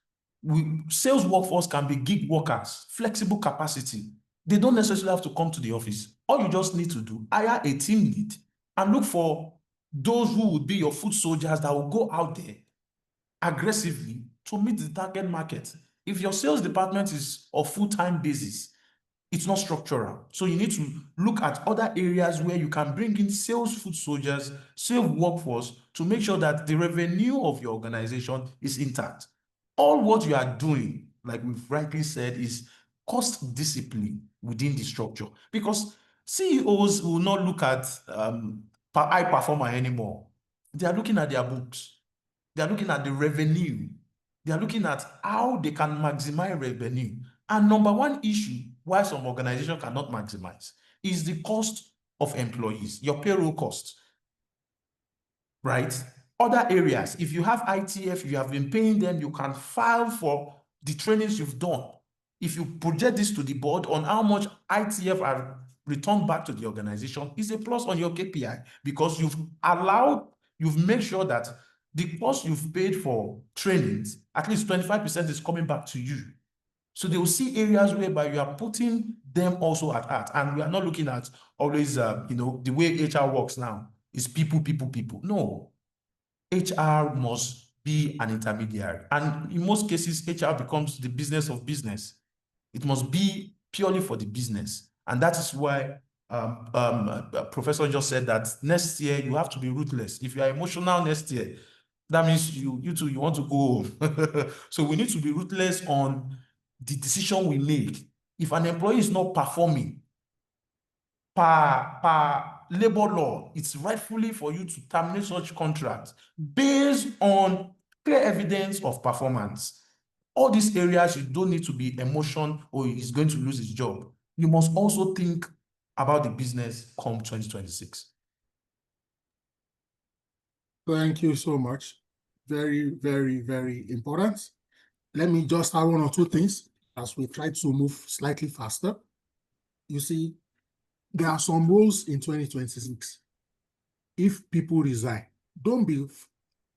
Sales workforce can be gig workers, flexible capacity. They don't necessarily have to come to the office. All you just need to do, hire a team lead and look for those who would be your foot soldiers that will go out there aggressively to meet the target market. If your sales department is of full-time basis, it's not structural. So you need to look at other areas where you can bring in sales foot soldiers, sales workforce, to make sure that the revenue of your organization is intact. All what you are doing, like we've rightly said, is cost discipline within the structure, because CEOs will not look at high performer anymore. They are looking at their books. They are looking at the revenue. They are looking at how they can maximize revenue. And number one issue why some organization cannot maximize is the cost of employees, your payroll cost, right? Other areas, if you have ITF, you have been paying them, you can file for the trainings you've done. If you project this to the board on how much ITF are returned back to the organization, is a plus on your KPI because you've made sure that the cost you've paid for trainings, at least 25% is coming back to you. So they will see areas whereby you are putting them also at heart. And we are not looking at always, the way HR works now is people. No, HR must be an intermediary. And in most cases, HR becomes the business of business. It must be purely for the business. And that is why Professor just said that next year you have to be ruthless. If you are emotional next year, that means you want to go home. So we need to be ruthless on the decision we make. If an employee is not performing per labor law, it's rightfully for you to terminate such contracts based on clear evidence of performance. All these areas, you don't need to be emotion or he's going to lose his job. You must also think about the business come 2026. Thank you so much. Very, very, very important. Let me just add one or two things as we try to move slightly faster. You see, there are some rules in 2026. If people resign, don't be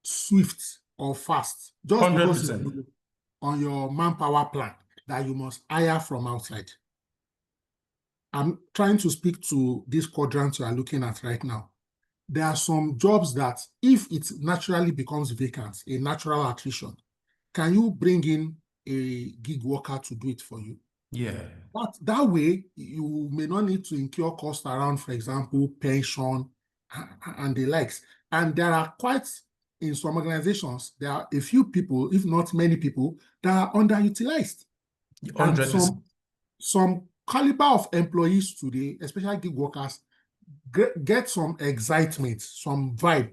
swift or fast. Just 100%. because it's on your manpower plan that you must hire from outside. I'm trying to speak to this quadrant you are looking at right now. There are some jobs that if it naturally becomes vacant, a natural attrition, can you bring in a gig worker to do it for you? Yeah. But that way, you may not need to incur costs around, for example, pension and the likes. And there are quite, in some organizations, there are a few people, if not many people, that are underutilized. 100%. And some caliber of employees today, especially gig workers, get some excitement, some vibe,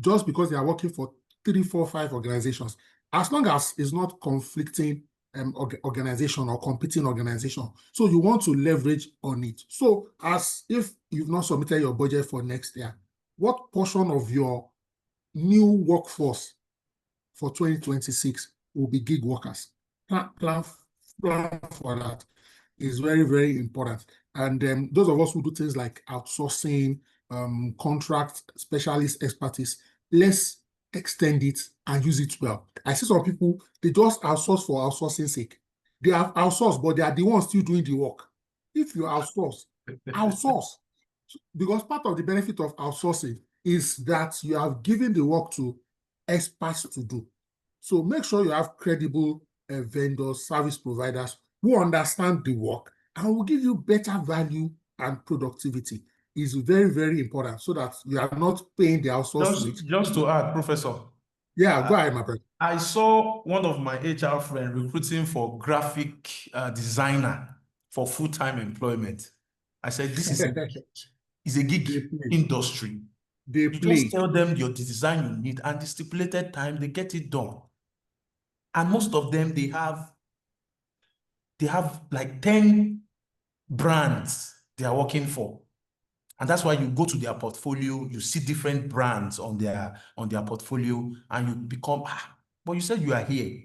just because they are working for 3, 4, 5 organizations. As long as it's not conflicting organization or competing organization. So you want to leverage on it. So as if you've not submitted your budget for next year, what portion of your new workforce for 2026 will be gig workers? Plan for that is very, very important. And those of us who do things like outsourcing, contract specialist expertise, let's extend it and use it well. I see some people, they just outsource for outsourcing sake. They have outsourced, but they are the ones still doing the work. If you outsource, because part of the benefit of outsourcing is that you have given the work to experts to do. So make sure you have credible vendors, service providers who understand the work and will give you better value and productivity. Is very, very important so that you are not paying the outsourcing. Just to add, Professor. Yeah, go ahead, my brother. I saw one of my HR friends recruiting for graphic designer for full-time employment. I said, this is a gig industry. You just tell them your design you need and the stipulated time, they get it done. And most of them, they have like 10 brands they are working for. And that's why you go to their portfolio, you see different brands on their portfolio, and you become, but you said you are here.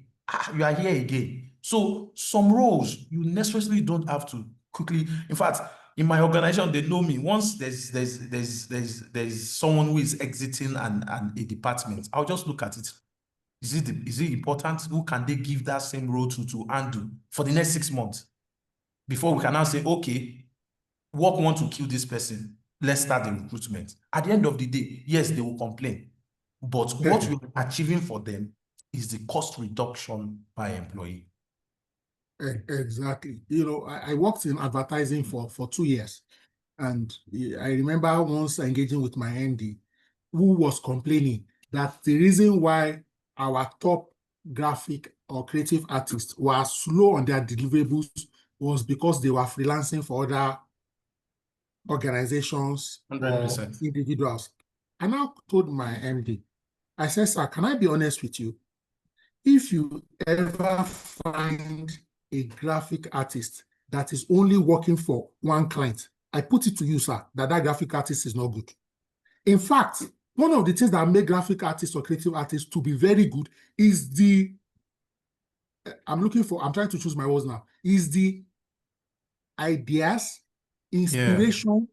You are here again. So some roles, you necessarily don't have to quickly. In fact, in my organization, they know me. Once there's someone who is exiting a department, I'll just look at it. Is it important? Who can they give that same role to handle for the next 6 months? Before we can now say, okay, work want to kill this person. Let's start the recruitment. At the end of the day, yes, they will complain. But what you're achieving for them is the cost reduction by employee. Exactly. I worked in advertising for 2 years. And I remember once engaging with my MD, who was complaining that the reason why our top graphic or creative artists were slow on their deliverables was because they were freelancing for other organizations 100%. or individuals. I now told my MD, I said, sir, can I be honest with you? If you ever find a graphic artist that is only working for one client, I put it to you, sir, that graphic artist is not good. In fact, one of the things that make graphic artists or creative artists to be very good is I'm trying to choose my words now, is the ideas, inspiration,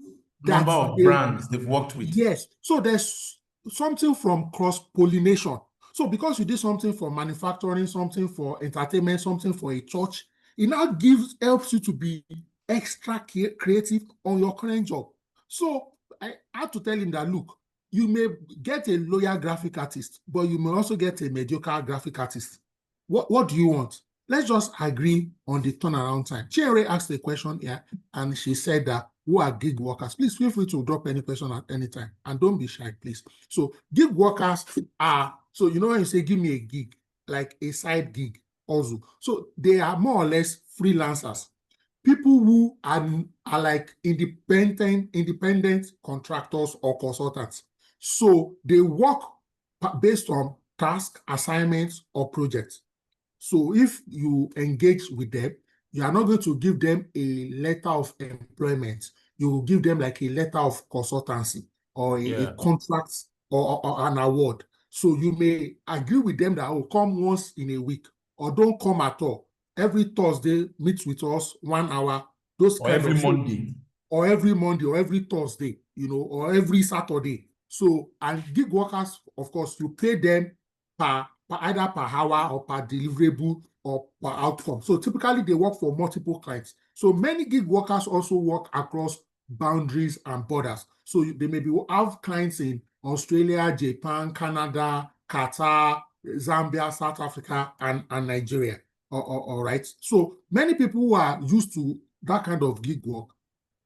number of brands they've worked with. Yes. So there's something from cross-pollination. So because you did something for manufacturing, something for entertainment, something for a church, it now helps you to be extra creative on your current job. So I had to tell him that, look, you may get a loyal graphic artist, but you may also get a mediocre graphic artist. What do you want? Let's just agree on the turnaround time. Chere asked a question here, and she said that who are gig workers? Please feel free to drop any question at any time, and don't be shy, please. So gig workers are, so you know when you say give me a gig, like a side gig also. So they are more or less freelancers. People who are like independent contractors or consultants. So they work based on task, assignments, or projects. So if you engage with them, you are not going to give them a letter of employment. You will give them like a letter of consultancy or a contract or an award. So you may agree with them that will come once in a week or don't come at all. Every Thursday, meet with us 1 hour. Those or every Monday. Or every Monday or every Thursday, or every Saturday. So, and gig workers, of course, you pay them either per hour or per deliverable or per outcome. So typically they work for multiple clients. So many gig workers also work across boundaries and borders. So they maybe have clients in Australia, Japan, Canada, Qatar, Zambia, South Africa, and Nigeria. All right. So many people who are used to that kind of gig work,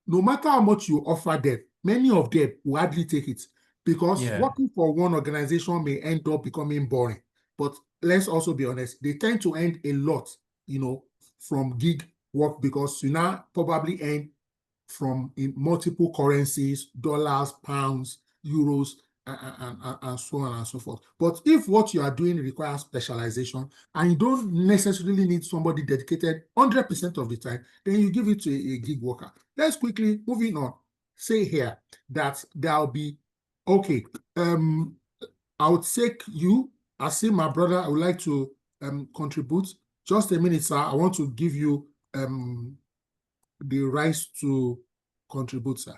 no matter how much you offer them, many of them will hardly take it because working for one organization may end up becoming boring. But let's also be honest, they tend to earn a lot, from gig work because you now probably earn from in multiple currencies, dollars, pounds, euros, and so on and so forth. But if what you are doing requires specialization and you don't necessarily need somebody dedicated 100% of the time, then you give it to a gig worker. Let's quickly, moving on, say here that there'll be, okay, I would take you, I see my brother, I would like to contribute. Just a minute, sir. I want to give you the rights to contribute, sir.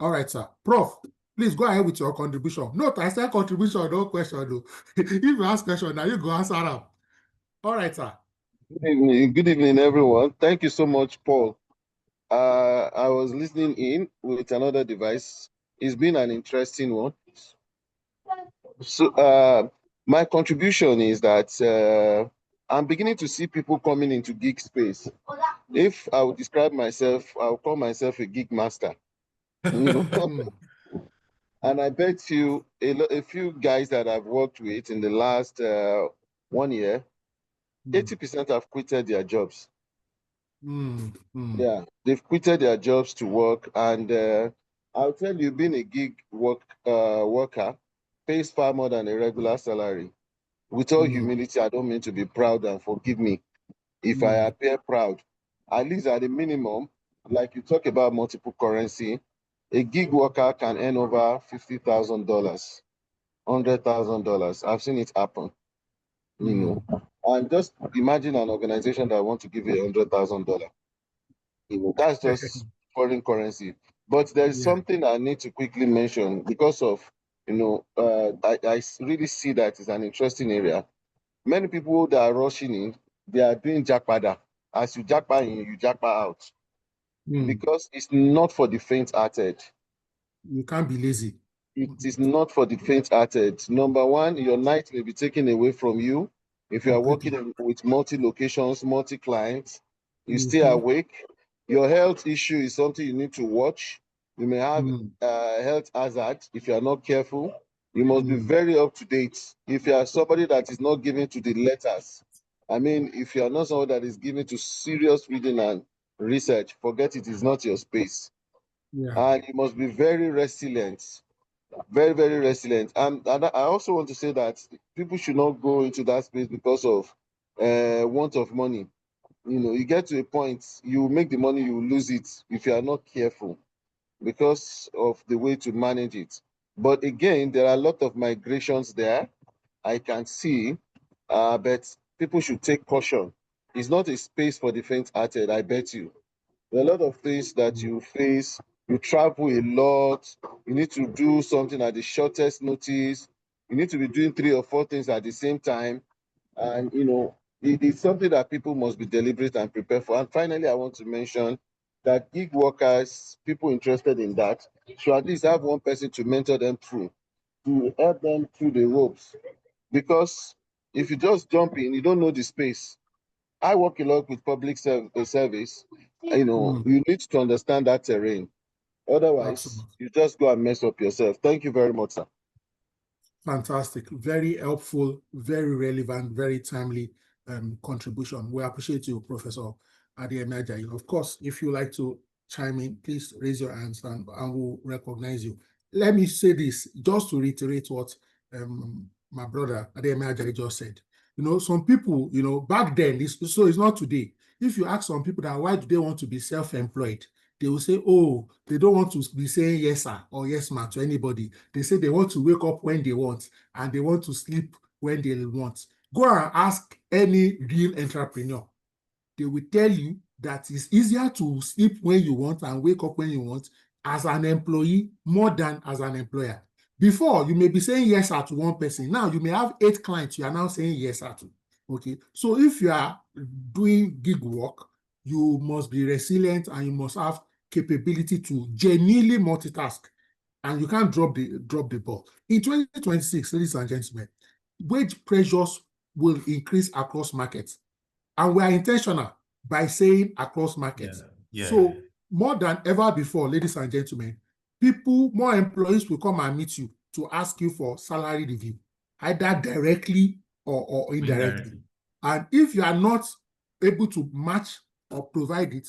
All right, sir. Prof, please go ahead with your contribution. Note, I said contribution, no question, though. If you ask question, now you go answer them. All right, sir. Good evening, everyone. Thank you so much, Paul. I was listening in with another device. It's been an interesting one. So my contribution is that I'm beginning to see people coming into gig space. If I would describe myself, I'll call myself a gig master. And I bet you a few guys that I've worked with in the last 1 year, 80% have quitted their jobs. Yeah, they've quitted their jobs to work. And I'll tell you, being a gig worker pays far more than a regular salary. With all humility, I don't mean to be proud, and forgive me if I appear proud. At least at a minimum, like you talk about multiple currency, a gig worker can earn over $50,000, $100,000. I've seen it happen. And just imagine an organization that wants to give you $100,000. That's just foreign currency. But there's something I need to quickly mention because of, I really see that it's an interesting area. Many people that are rushing in, they are doing jackpada. As you jackpot in, you jackpot out. Because it's not for the faint-hearted. You can't be lazy. It is not for the faint-hearted. Number one, your night may be taken away from you. If you are working with multi-locations, multi-clients, you stay awake. Your health issue is something you need to watch. You may have health hazard if you are not careful. You must be very up to date. If you are somebody that is not given to the letters, I mean, if you are not somebody that is given to serious reading and research, forget it is not your space. And you must be very resilient. Very, very resilient. And I also want to say that people should not go into that space because of want of money. You know, you get to a point, you make the money, you lose it if you are not careful because of the way to manage it. But again, there are a lot of migrations there I can see, but people should take caution. It's not a space for the faint-hearted, I bet you. There are a lot of things that you face. You travel a lot. You need to do something at the shortest notice. You need to be doing 3 or 4 things at the same time. And, you know, it's something that people must be deliberate and prepare for. And finally, I want to mention that gig workers, people interested in that, should at least have one person to mentor them through, to help them through the ropes. Because if you just jump in, you don't know the space. I work a lot with public service. You know, you need to understand that terrain. Otherwise, Absolutely. you just go and mess up yourself. Thank you very much, sir. Fantastic. Very helpful, very relevant, very timely contribution. We appreciate you, Professor Adeyemi Ajayi. Of course, if you like to chime in, please raise your hands and we'll recognize you. Let me say this, just to reiterate what my brother Adeyemi Ajayi just said. You know, some people, you know, back then, so it's not today. If you ask some people that why do they want to be self-employed, they will say, oh, they don't want to be saying yes, sir, or yes, ma'am to anybody. They say they want to wake up when they want and they want to sleep when they want. Go and ask any real entrepreneur. They will tell you that it's easier to sleep when you want and wake up when you want as an employee more than as an employer. Before, you may be saying yes, sir, to one person. Now, you may have 8 clients you are now saying yes, sir, to. Okay, so if you are doing gig work, you must be resilient and you must have capability to genuinely multitask, and you can't drop the ball. In 2026, ladies and gentlemen, wage pressures will increase across markets, and we are intentional by saying across markets. So more than ever before, ladies and gentlemen, more employees will come and meet you to ask you for salary review, either directly or indirectly. And if you are not able to match or provide it,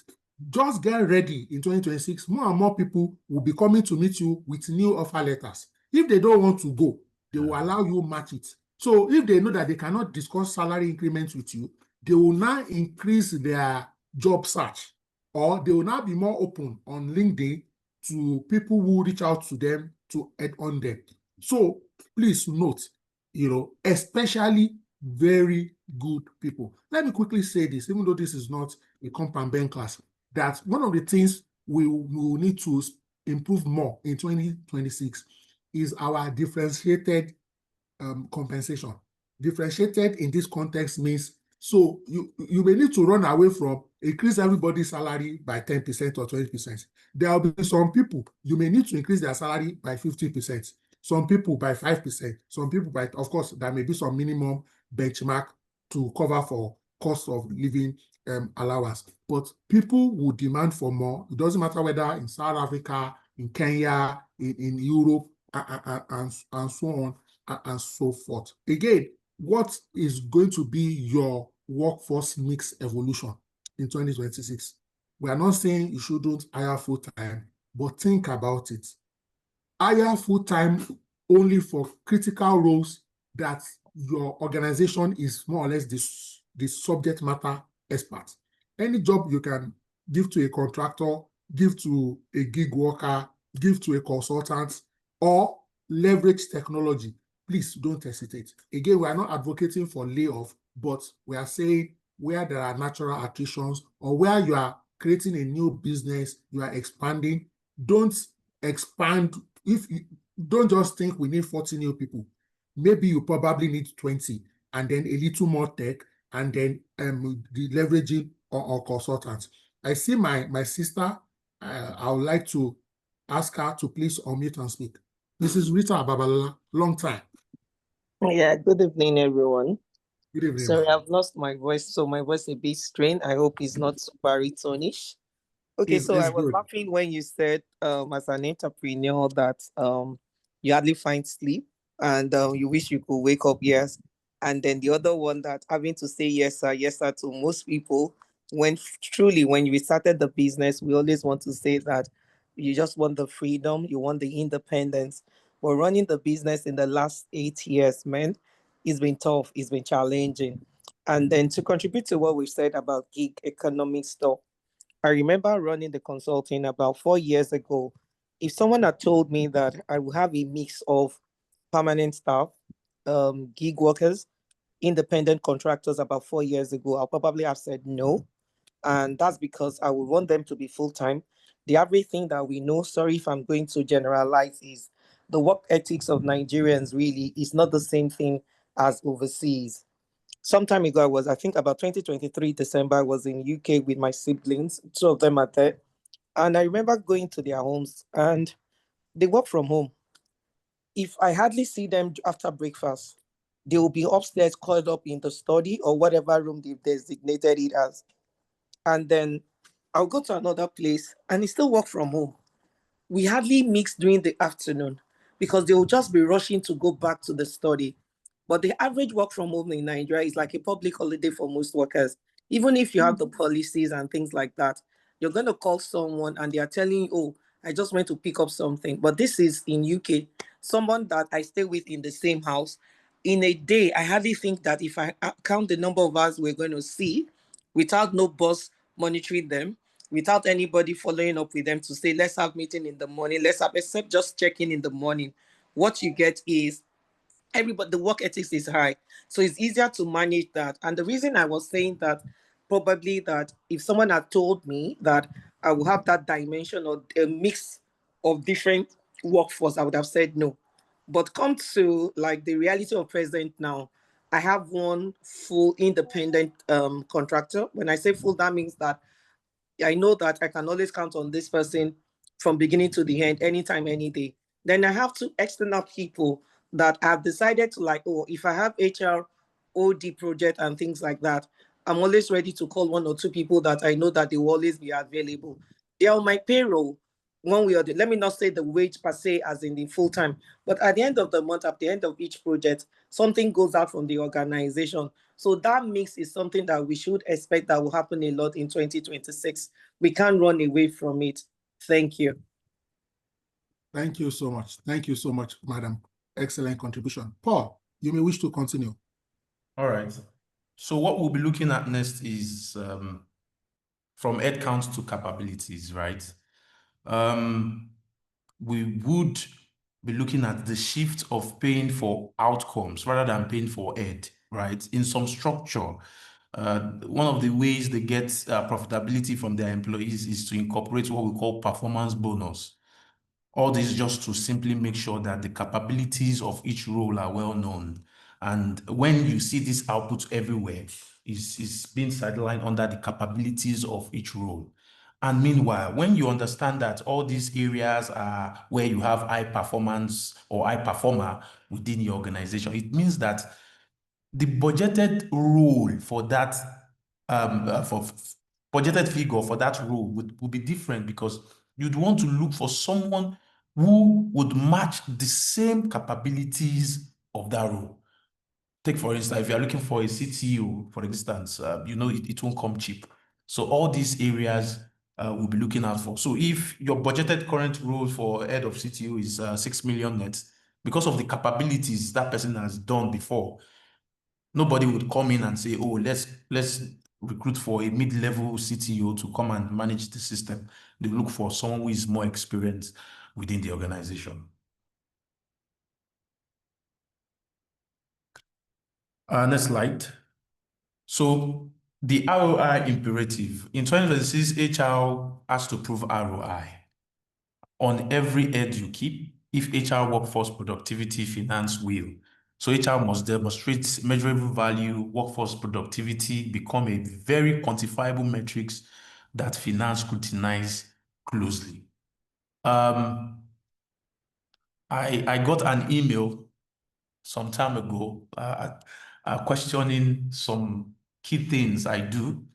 just get ready. In 2026, more and more people will be coming to meet you with new offer letters. If they don't want to go, they will allow you match it. So if they know that they cannot discuss salary increments with you, they will now increase their job search, or they will now be more open on LinkedIn to people who reach out to them to add on them. So please note, you know, especially very good people. Let me quickly say this, even though this is not a compound bank class, that one of the things we will need to improve more in 2026 is our differentiated compensation. Differentiated in this context means, so you may need to run away from increase everybody's salary by 10% or 20%. There will be some people, you may need to increase their salary by 50%, some people by 5%, some people by, of course, there may be some minimum benchmark to cover for cost of living allowance. But people will demand for more. It doesn't matter whether in South Africa, in Kenya, in Europe, and so on and so forth. Again, what is going to be your workforce mix evolution in 2026? We are not saying you shouldn't hire full-time, but think about it. Hire full-time only for critical roles that your organization is more or less the subject matter expert. Any job you can give to a contractor, give to a gig worker, give to a consultant, or leverage technology, please don't hesitate. Again, we are not advocating for layoff, but we are saying where there are natural attritions or where you are creating a new business, you are expanding, don't expand. Don't just think we need 40 new people. Maybe you probably need 20 and then a little more tech and then the leveraging or consultants. I see my sister. I would like to ask her to please unmute and speak. Mrs. Rita Babalola, long time. Yeah, good evening, everyone. Good evening. Sorry, I've lost my voice, so my voice is a bit strained. I hope it's not baritonish. Okay, so I was laughing when you said, as an entrepreneur, that you hardly find sleep and you wish you could wake up, yes. And then the other one, that having to say yes, sir, to most people, when we started the business, we always want to say that you just want the freedom, you want the independence. But running the business in the last 8 years, man, it's been tough. It's been challenging. And then to contribute to what we've said about gig economy stuff, I remember running the consulting about 4 years ago. If someone had told me that I would have a mix of permanent staff, gig workers, independent contractors about 4 years ago, I'll probably have said no. And that's because I would want them to be full time. The average thing that we know, sorry if I'm going to generalize, is the work ethics of Nigerians really is not the same thing as overseas. Some time ago, I think about 2023 December, I was in UK with my siblings. Two of them are there. And I remember going to their homes and they work from home. If I hardly see them after breakfast, they will be upstairs curled up in the study or whatever room they've designated it as. And then I'll go to another place and they still work from home. We hardly mix during the afternoon because they will just be rushing to go back to the study. But the average work from home in Nigeria is like a public holiday for most workers. Even if you have the policies and things like that, you're going to call someone and they are telling you, oh, I just went to pick up something. But this is in UK, someone that I stay with in the same house. In a day, I hardly think that if I count the number of hours we're going to see without no boss monitoring them, without anybody following up with them to say, let's have meeting in the morning, let's have, except just checking in the morning, what you get is everybody, the work ethics is high. So it's easier to manage that. And the reason I was saying that, probably that if someone had told me that I will have that dimension or a mix of different workforce, I would have said no. But come to like the reality of present now, I have one full independent contractor. When I say full, that means that I know that I can always count on this person from beginning to the end, anytime, any day. Then I have two external people that I've decided to like, oh, if I have HR, OD project and things like that, I'm always ready to call one or two people that I know that they will always be available. They're on my payroll one way or the, let me not say the wage per se as in the full time, but at the end of the month, at the end of each project, something goes out from the organization. So that mix is something that we should expect that will happen a lot in 2026. We can't run away from it. Thank you. Thank you so much. Thank you so much, madam. Excellent contribution. Paul, you may wish to continue. All right. So what we'll be looking at next is from headcount to capabilities, right? We would be looking at the shift of paying for outcomes rather than paying for head, right? In some structure, one of the ways they get profitability from their employees is to incorporate what we call performance bonus. All this just to simply make sure that the capabilities of each role are well known. And when you see this output everywhere, it's being sidelined under the capabilities of each role. And meanwhile, when you understand that all these areas are where you have high performance or high performer within your organization, it means that the budgeted role for that budgeted figure for that role would be different, because you'd want to look for someone who would match the same capabilities of that role. Take, for instance, if you're looking for a CTO, for instance, it won't come cheap. So all these areas we'll be looking out for. So if your budgeted current role for head of CTO is 6 million net, because of the capabilities that person has done before, nobody would come in and say, oh, let's recruit for a mid-level CTO to come and manage the system. They look for someone who is more experienced within the organization. Next slide. So the ROI imperative. In 2026, HR has to prove ROI on every head you keep. If HR workforce productivity, finance will. So HR must demonstrate measurable value, workforce productivity, become a very quantifiable metrics that finance scrutinize closely. I got an email some time ago questioning some key things I do,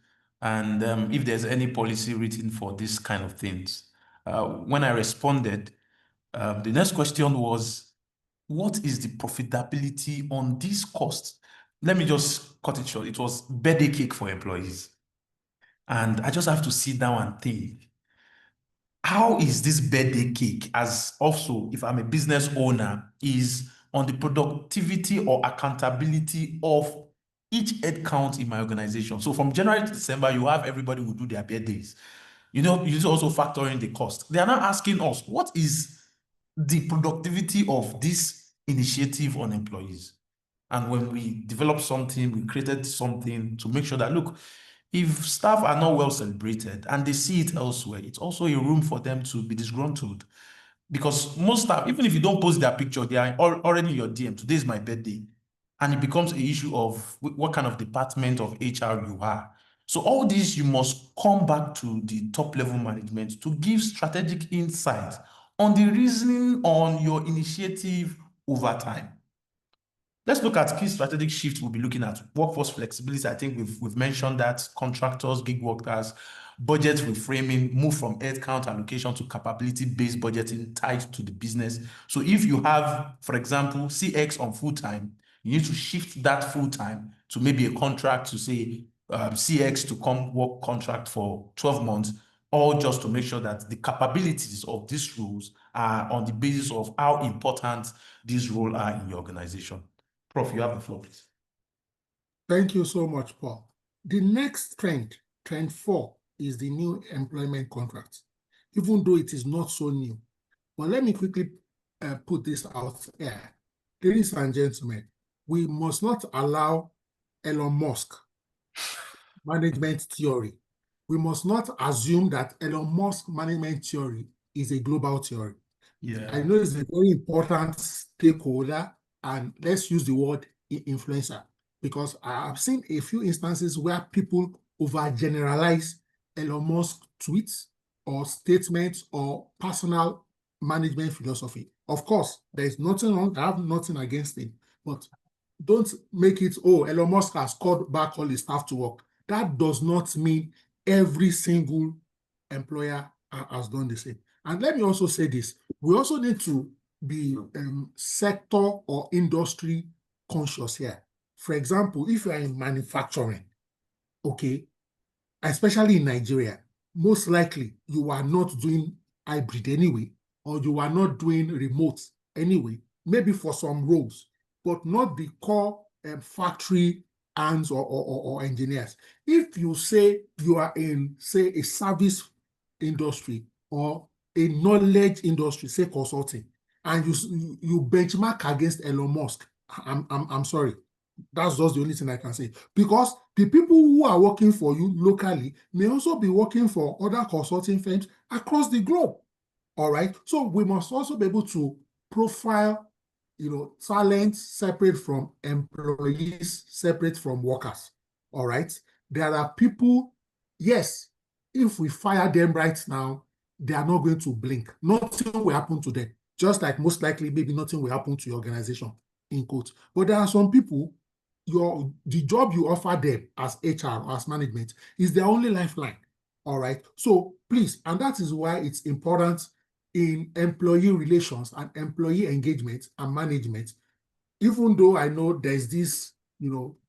and if there's any policy written for this kind of things. When I responded, the next question was, what is the profitability on this cost? Let me just cut it short. It was birthday cake for employees. And I just have to sit down and think, how is this birthday cake, as also if I'm a business owner, is on the productivity or accountability of each head count in my organization. So from January to December, you have everybody who do their birthdays. You know, you need to also factor in the cost. They are not asking us, what is the productivity of this initiative on employees? And when we developed something, we created something to make sure that, look, if staff are not well celebrated and they see it elsewhere, it's also a room for them to be disgruntled. Because most staff, even if you don't post their picture, they are already in your DM. Today is my birthday. And it becomes an issue of what kind of department of HR you are. So all this, you must come back to the top level management to give strategic insight on the reasoning on your initiative over time. Let's look at key strategic shifts we'll be looking at. Workforce flexibility, I think we've mentioned that. Contractors, gig workers, budget reframing, move from headcount allocation to capability-based budgeting tied to the business. So if you have, for example, CX on full-time, you need to shift that full-time to maybe a contract to say CX to come work contract for 12 months, all just to make sure that the capabilities of these roles are on the basis of how important these roles are in your organization. Prof, you have the floor, please. Thank you so much, Paul. The next trend 4, is the new employment contract, even though it is not so new. But let me quickly put this out there. Ladies and gentlemen, we must not allow Elon Musk management theory. We must not assume that Elon Musk management theory is a global theory. Yeah. I know it's a very important stakeholder, and let's use the word influencer, because I have seen a few instances where people overgeneralize Elon Musk tweets or statements or personal management philosophy. Of course, there's nothing wrong. I have nothing against it, but don't make it, oh, Elon Musk has called back all his staff to work. That does not mean every single employer has done the same. And let me also say this. We also need to be sector or industry conscious here. For example, if you are in manufacturing, okay, especially in Nigeria, most likely you are not doing hybrid anyway, or you are not doing remote anyway, maybe for some roles, but not the core factory hands or engineers. If you say you are in, say, a service industry or a knowledge industry, say consulting, and you benchmark against Elon Musk, I'm sorry. That's just the only thing I can say. Because the people who are working for you locally may also be working for other consulting firms across the globe. All right. So we must also be able to profile, talent separate from employees, separate from workers. All right. There are people, yes, if we fire them right now, they are not going to blink. Nothing will happen to them. Just like most likely, maybe nothing will happen to your organization, in quotes. But there are some people, the job you offer them as HR, as management, is their only lifeline. All right. So please, and that is why it's important in employee relations and employee engagement and management, even though I know there's this,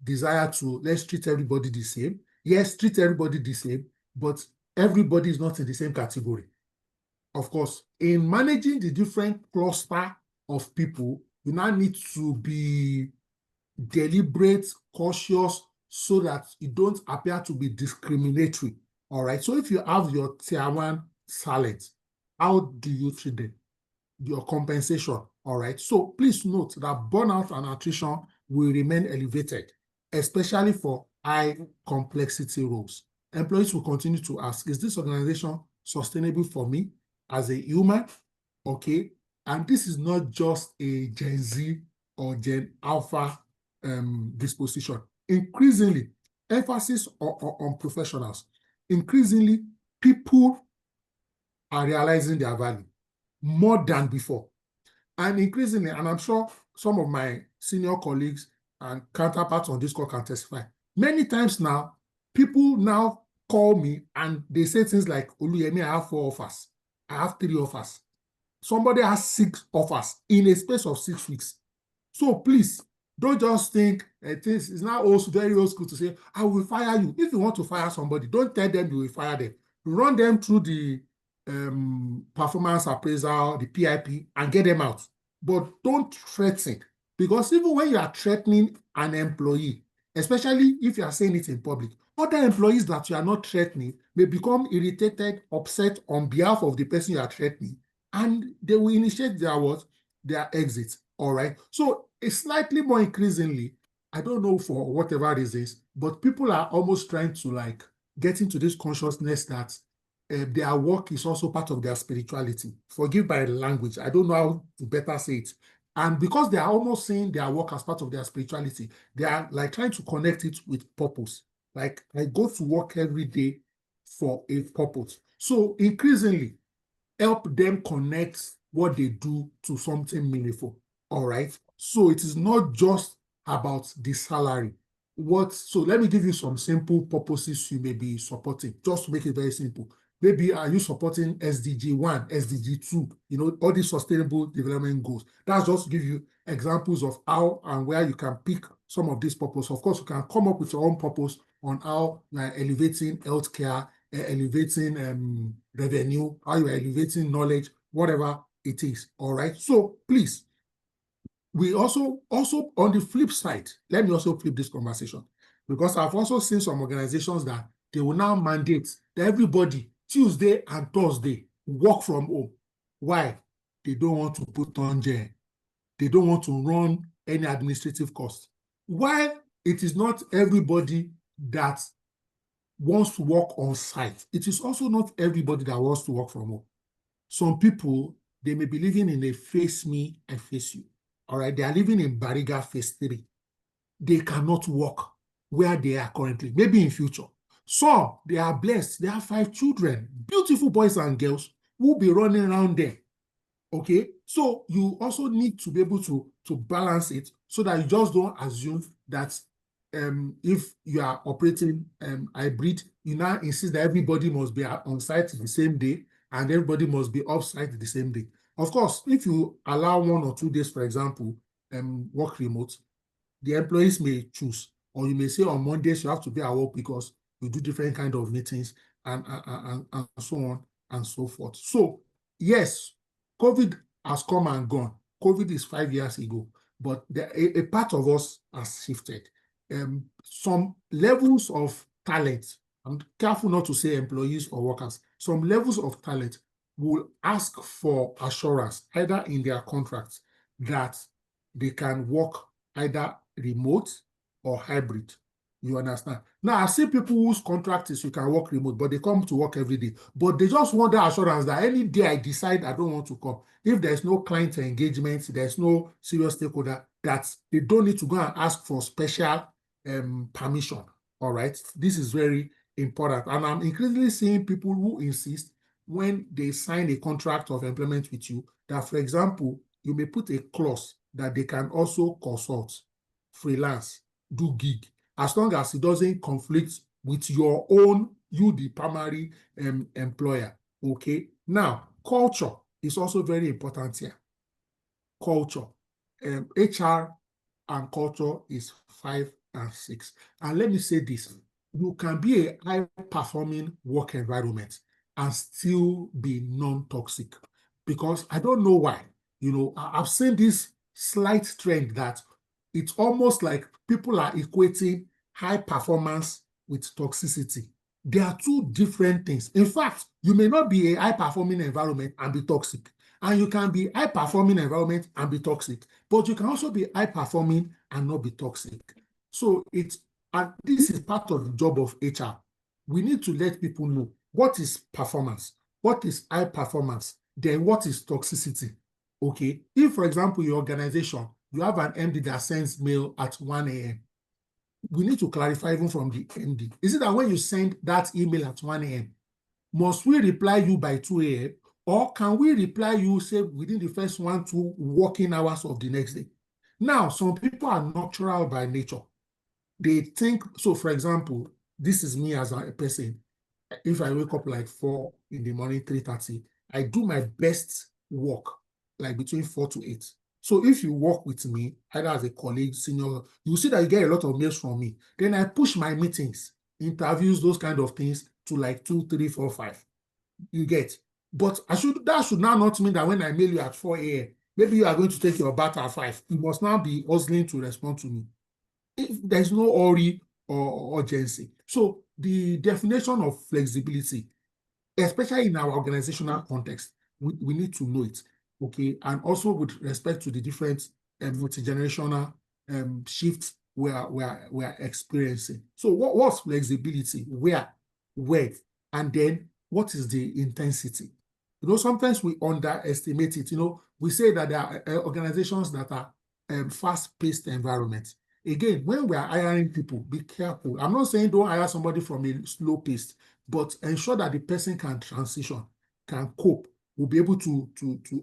desire to let's treat everybody the same. Yes, treat everybody the same, but everybody is not in the same category. Of course, in managing the different cluster of people, you now need to be deliberate, cautious, so that you don't appear to be discriminatory. All right. So if you have your tier 1 talent, how do you treat them? Your compensation. All right. So please note that burnout and attrition will remain elevated, especially for high complexity roles. Employees will continue to ask, is this organization sustainable for me as a human? Okay. And this is not just a Gen Z or Gen Alpha disposition. Increasingly, emphasis on professionals. Increasingly, people are realizing their value more than before. And increasingly, and I'm sure some of my senior colleagues and counterparts on this call can testify, many times now, people now call me and they say things like, Oluyemi, I have 4 offers. I have 3 offers. Somebody has 6 offers in a space of 6 weeks. So please, don't just think it's now also very old school to say, I will fire you. If you want to fire somebody, don't tell them you will fire them. Run them through the performance appraisal, the PIP, and get them out. But don't threaten, because even when you are threatening an employee, especially if you are saying it in public, other employees that you are not threatening may become irritated, upset on behalf of the person you are threatening, and they will initiate their exit. All right. So it's slightly more increasingly, I don't know for whatever reasons, but people are almost trying to like get into this consciousness that their work is also part of their spirituality. Forgive my language. I don't know how to better say it. And because they are almost seeing their work as part of their spirituality, they are like trying to connect it with purpose. Like I go to work every day for a purpose. So increasingly, help them connect what they do to something meaningful. All right. So it is not just about the salary. So let me give you some simple purposes you may be supporting, just to make it very simple. Maybe are you supporting SDG 1, SDG 2, all these sustainable development goals? That's just to give you examples of how and where you can pick some of these purposes. Of course, you can come up with your own purpose on how you are elevating healthcare, elevating revenue, how you are elevating knowledge, whatever it is. All right. So please, we also on the flip side, let me also flip this conversation, because I've also seen some organizations that they will now mandate that everybody Tuesday and Thursday work from home. Why? They don't want to put on jail. They don't want to run any administrative costs. Why? It is not everybody that wants to work on site. It is also not everybody that wants to work from home. Some people, they may be living in a face me, I face you. All right, they are living in Bariga phase 3. They cannot work where they are currently, maybe in future. Some, they are blessed. They have 5 children, beautiful boys and girls who will be running around there. Okay, so you also need to be able to balance it so that you just don't assume that if you are operating hybrid, you now insist that everybody must be on site the same day and everybody must be off site the same day. Of course, if you allow 1 or 2 days, for example, work remote, the employees may choose, or you may say on Mondays you have to be at work because you do different kind of meetings and so on and so forth. So yes, COVID has come and gone. COVID is 5 years ago, but a part of us has shifted. Some levels of talent, I'm careful not to say employees or workers, some levels of talent will ask for assurance, either in their contracts, that they can work either remote or hybrid. You understand? Now, I see people whose contract is you can work remote, but they come to work every day. But they just want the assurance that any day I decide I don't want to come, if there's no client engagement, there's no serious stakeholder, that they don't need to go and ask for special permission. All right? This is very important. And I'm increasingly seeing people who insist when they sign a contract of employment with you that, for example, you may put a clause that they can also consult, freelance, do gig, as long as it doesn't conflict with your own, the primary employer. Okay. Now, culture is also very important here. Culture. HR and culture is 5 and 6. And let me say this, you can be a high-performing work environment and still be non-toxic. Because I don't know why. I've seen this slight trend that it's almost like people are equating high performance with toxicity. They are 2 different things. In fact, you may not be a high-performing environment and be toxic. And you can be high-performing environment and be toxic. But you can also be high-performing and not be toxic. So this is part of the job of HR. We need to let people know what is performance, what is high performance, then what is toxicity. Okay. If, for example, your organization, you have an MD that sends mail at 1 a.m., we need to clarify even from the MD. Is it that when you send that email at 1 a.m., must we reply you by 2 a.m., or can we reply you, say, within the first 1-2 working hours of the next day? Now, some people are nocturnal by nature. They think, so for example, this is me as a person. If I wake up like 4 in the morning, 3:30, I do my best work like between 4 to 8. So if you work with me, either as a colleague, senior, you see that you get a lot of mails from me. Then I push my meetings, interviews, those kind of things to like 2, 3, 4, 5. You get. But that should now not mean that when I mail you at 4 a.m., maybe you are going to take your bath at 5. You must now be hustling to respond to me. There's no hurry or urgency. So the definition of flexibility, especially in our organizational context, we need to know it, okay? And also with respect to the different multi-generational shifts we are experiencing. So what's flexibility? Where, and then what is the intensity? You know, sometimes we underestimate it. You know, we say that there are organizations that are fast-paced environments. Again, when we are hiring people, be careful. I'm not saying don't hire somebody from a slow pace, but ensure that the person can transition, can cope, will be able to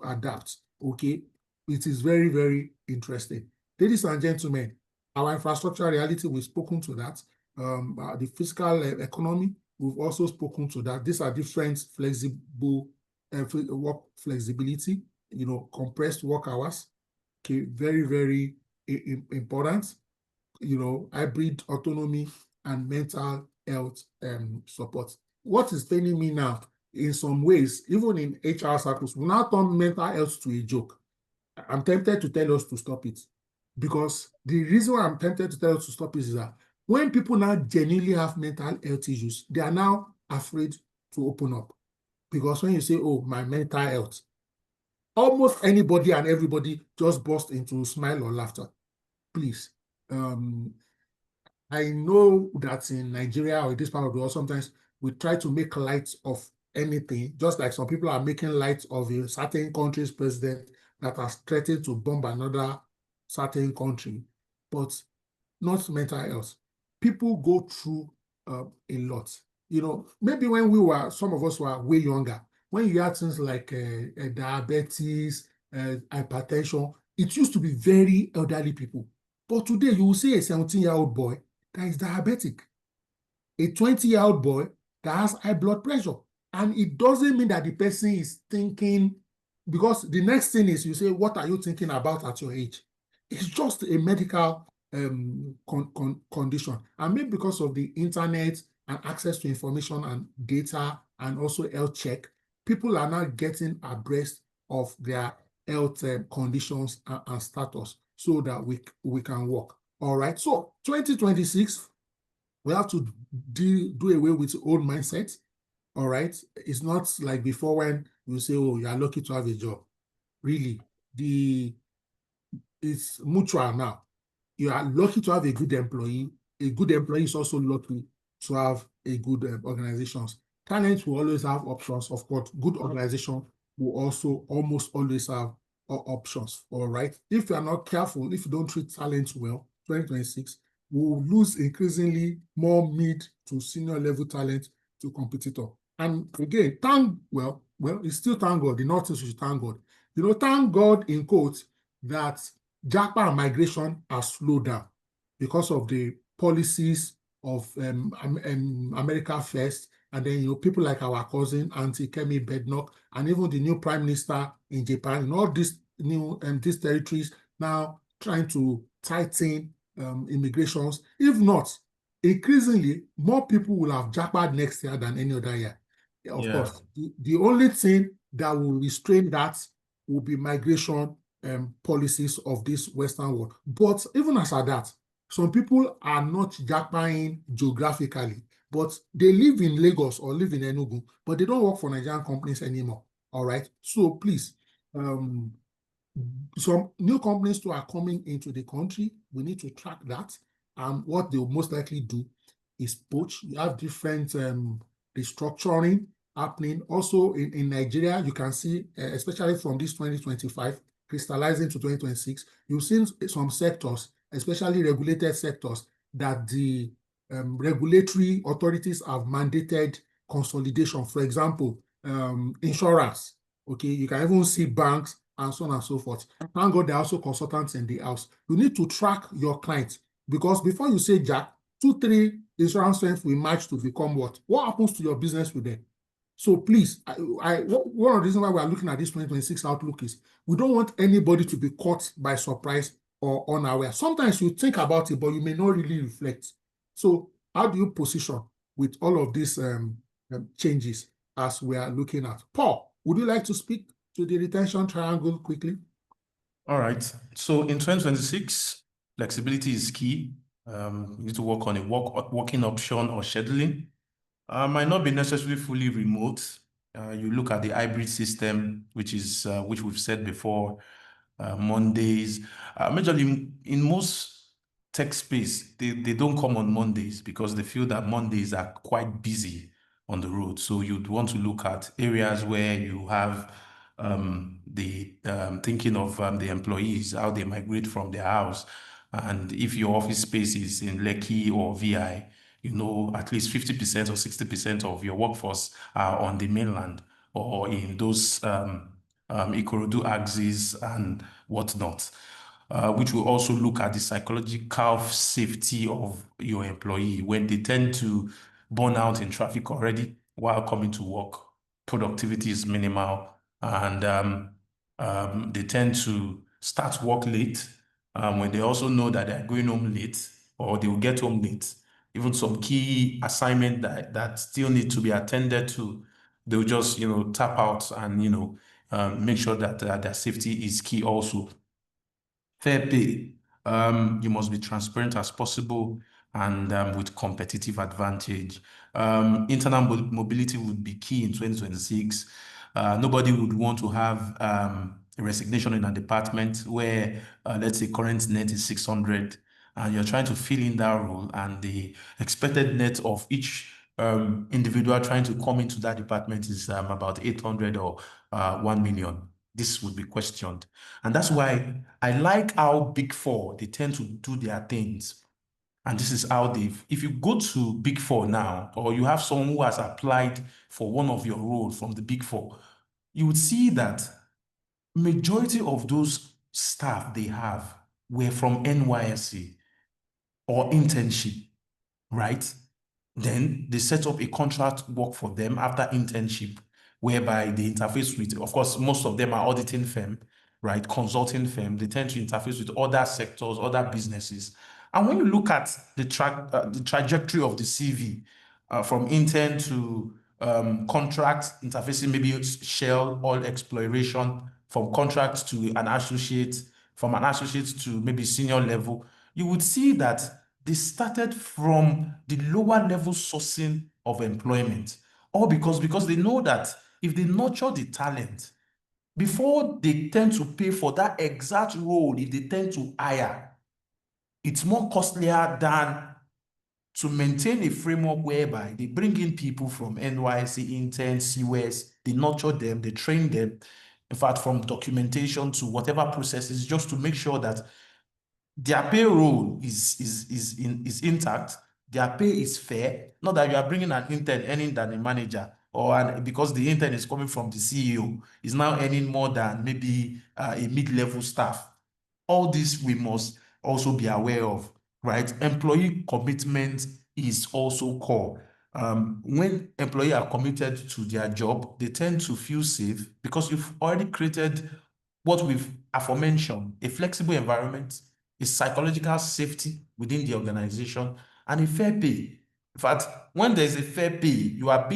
adapt. Okay, it is very, very interesting. Ladies and gentlemen, our infrastructure reality, we've spoken to that. The fiscal economy, we've also spoken to that. These are different flexible work flexibility, you know, compressed work hours. Okay, very, very important. You know, hybrid autonomy and mental health support. What is paining me now, in some ways, even in HR circles, we now turn mental health to a joke. I'm tempted to tell us to stop it, because the reason why I'm tempted to tell us to stop it is that when people now genuinely have mental health issues, they are now afraid to open up. Because when you say, oh, my mental health, almost anybody and everybody just burst into smile or laughter. Please, I know that in Nigeria or this part of the world, sometimes we try to make light of anything, just like some people are making light of a certain country's president that has threatened to bomb another certain country, but not mental health. People go through a lot. You know, maybe when some of us were way younger, when you had things like diabetes, hypertension, it used to be very elderly people. But today, you will see a 17-year-old boy that is diabetic, a 20-year-old boy that has high blood pressure. And it doesn't mean that the person is thinking, because the next thing is you say, what are you thinking about at your age? It's just a medical condition. And maybe because of the internet and access to information and data and also health check, people are now getting abreast of their health conditions and status so that we can work. All right. So 2026, we have to do away with the old mindset. All right. It's not like before when you say, oh, you are lucky to have a job. Really, it's mutual now. You are lucky to have a good employee. A good employee is also lucky to have a good organizations. Talent will always have options. Of course, good organization will also almost always have options. All right. If you are not careful, if you don't treat talent well, 2026, we will lose increasingly more mid to senior level talent to competitor. And again, it's still thank God. The North is thank God. You know, thank God in quotes that Japa and migration are slowed down because of the policies of America First, and then, you know, people like our cousin Auntie Kemi Badenoch, and even the new prime minister in Japan, and all these new these territories now trying to tighten immigrations. If not, increasingly more people will have Japa next year than any other year. Of course, the only thing that will restrain that will be migration policies of this Western world. But even as at that, some people are not Japaning geographically, but they live in Lagos or live in Enugu, but they don't work for Nigerian companies anymore. All right. So please, some new companies too are coming into the country. We need to track that. What they will most likely do is poach. You have different restructuring happening. Also in Nigeria, you can see, especially from this 2025, crystallizing to 2026, you've seen some sectors, especially regulated sectors, that the regulatory authorities have mandated consolidation. For example, insurance. Okay, you can even see banks and so on and so forth. Thank God there are also consultants in the house. You need to track your clients, because before you say Jack, 2-3 insurance firms will match to become what? What happens to your business with them? So please, one of the reasons why we are looking at this 2026 outlook is we don't want anybody to be caught by surprise or unaware. Sometimes you think about it, but you may not really reflect. So how do you position with all of these changes as we are looking at? Paul, Would you like to speak to the retention triangle quickly? All right. So in 2026, flexibility is key. You need to work on a working option or scheduling. Might not be necessarily fully remote. You look at the hybrid system, which we've said before, Mondays. Majorly in most tech space, they don't come on Mondays because they feel that Mondays are quite busy on the road. So you'd want to look at areas where you have the thinking of the employees, how they migrate from their house. And if your office space is in Lekki or VI, at least 50% or 60% of your workforce are on the mainland or in those Ikorodu axis and whatnot, which will also look at the psychological safety of your employee when they tend to burn out in traffic already while coming to work. Productivity is minimal, and they tend to start work late when they also know that they're going home late or they will get home late. Even some key assignment that still need to be attended to, they'll just tap out and make sure that their safety is key also. Fair pay. You must be transparent as possible and with competitive advantage. Internal mobility would be key in 2026. Nobody would want to have a resignation in a department where, let's say, current net is 600, and you're trying to fill in that role, and the expected net of each individual trying to come into that department is about 800 or 1 million. This would be questioned. And that's why I like how Big Four, they tend to do their things. And this is how if you go to Big Four now, or you have someone who has applied for one of your roles from the Big Four, you would see that majority of those staff they have were from NYSC or internship, right? Then they set up a contract work for them after internship, whereby they interface with, of course, most of them are auditing firm, right? Consulting firm. They tend to interface with other sectors, other businesses. And when you look at the trajectory of the CV, from intern to contract, interfacing maybe Shell, oil exploration, from contract to an associate, from an associate to maybe senior level, you would see that they started from the lower level sourcing of employment, all because they know that if they nurture the talent, before they tend to pay for that exact role, if they tend to hire, it's more costlier than to maintain a framework whereby they bring in people from NYSC, interns, CWS, they nurture them, they train them, in fact, from documentation to whatever processes, just to make sure that their payroll is intact, their pay is fair, not that you are bringing an intern earning than a manager, or because the intern is coming from the CEO, is now earning more than maybe a mid-level staff. All this we must also be aware of, right? Employee commitment is also core. When employees are committed to their job, they tend to feel safe because you've already created what we've aforementioned, a flexible environment, a psychological safety within the organization, and a fair pay. In fact, when there's a fair pay, you are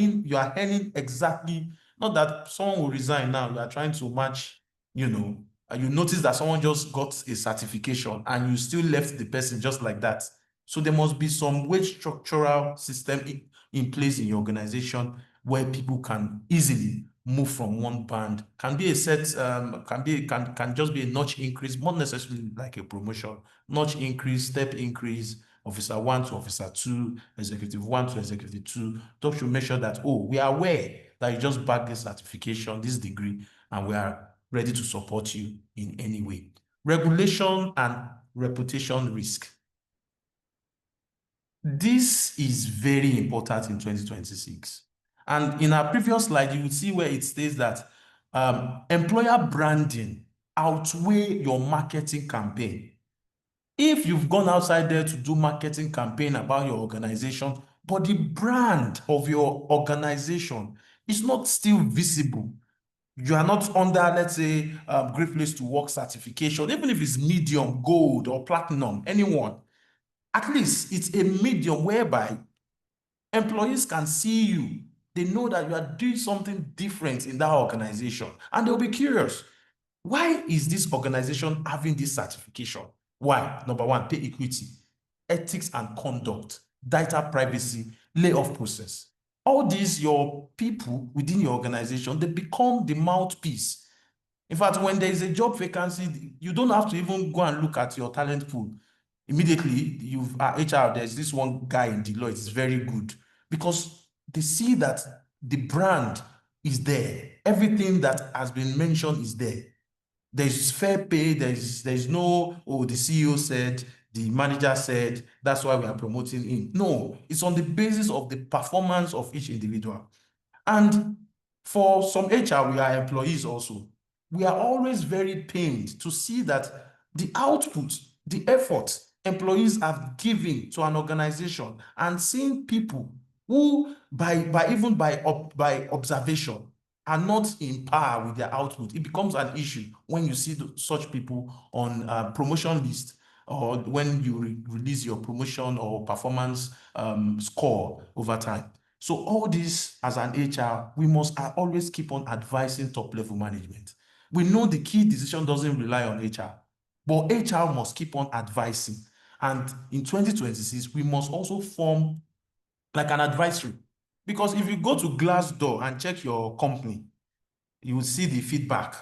earning exactly, not that someone will resign now, you are trying to match, and you notice that someone just got a certification and you still left the person just like that. So there must be some wage structural system in place in your organization where people can easily move from one band. Can be a set, can just be a notch increase, not necessarily like a promotion. Notch increase, step increase, officer 1 to officer 2, executive 1 to executive 2. Just to make sure that, we are aware that you just bagged this certification, this degree, and we are ready to support you in any way. Regulation and reputation risk. This is very important in 2026. And in our previous slide, you will see where it states that employer branding outweigh your marketing campaign. If you've gone outside there to do marketing campaign about your organization, but the brand of your organization is not still visible, you are not under, let's say, Great Place to Work certification, even if it's medium, gold, or platinum, anyone, at least it's a medium whereby employees can see you They know that you are doing something different in that organization, and they'll be curious. Why is this organization having this certification? Why? Number one, pay equity, ethics and conduct, data privacy, layoff process. All these, your people within your organization, they become the mouthpiece. In fact, when there is a job vacancy, you don't have to even go and look at your talent pool. Immediately, you've HR, there's this one guy in Deloitte, it's very good, because they see that the brand is there. Everything that has been mentioned is there. There's fair pay, there's no, oh, the CEO said, the manager said, that's why we are promoting him. No, it's on the basis of the performance of each individual. And for some HR, we are employees also. We are always very pained to see that the output, the effort employees have given to an organization, and seeing people who by observation are not in par with their output, it becomes an issue when you see such people on promotion list, or when you release your promotion or performance score over time. So all this, as an HR, we must always keep on advising top-level management. We know the key decision doesn't rely on HR, but HR must keep on advising. And in 2026, we must also form like an advisory. Because if you go to Glassdoor and check your company, you will see the feedback.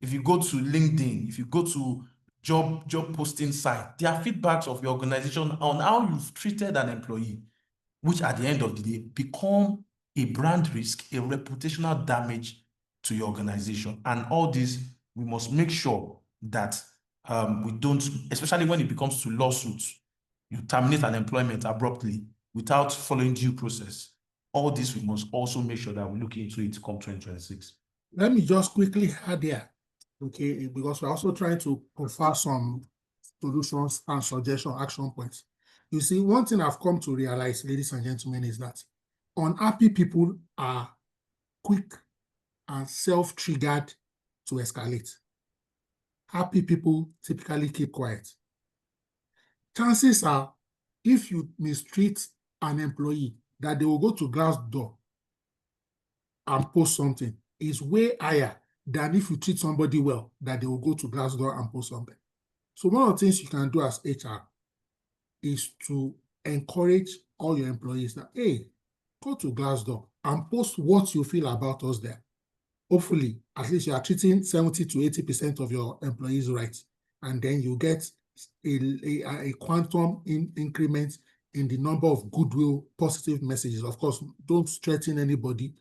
If you go to LinkedIn, if you go to job posting site, there are feedbacks of your organization on how you've treated an employee, which at the end of the day become a brand risk, a reputational damage to your organization. And all this, we must make sure that we don't, especially when it becomes to lawsuits, you terminate an employment abruptly without following due process. All this, we must also make sure that we look into it come 2026. Let me just quickly add there, okay, because we're also trying to offer some solutions and suggestion action points. You see, one thing I've come to realize, ladies and gentlemen, is that unhappy people are quick and self-triggered to escalate. Happy people typically keep quiet. Chances are, if you mistreat an employee, that they will go to Glassdoor and post something is way higher than if you treat somebody well, that they will go to Glassdoor and post something. So one of the things you can do as HR is to encourage all your employees that, hey, go to Glassdoor and post what you feel about us there. Hopefully, at least you are treating 70 to 80% of your employees right. And then you get a quantum increment in the number of goodwill, positive messages. Of course, don't threaten anybody,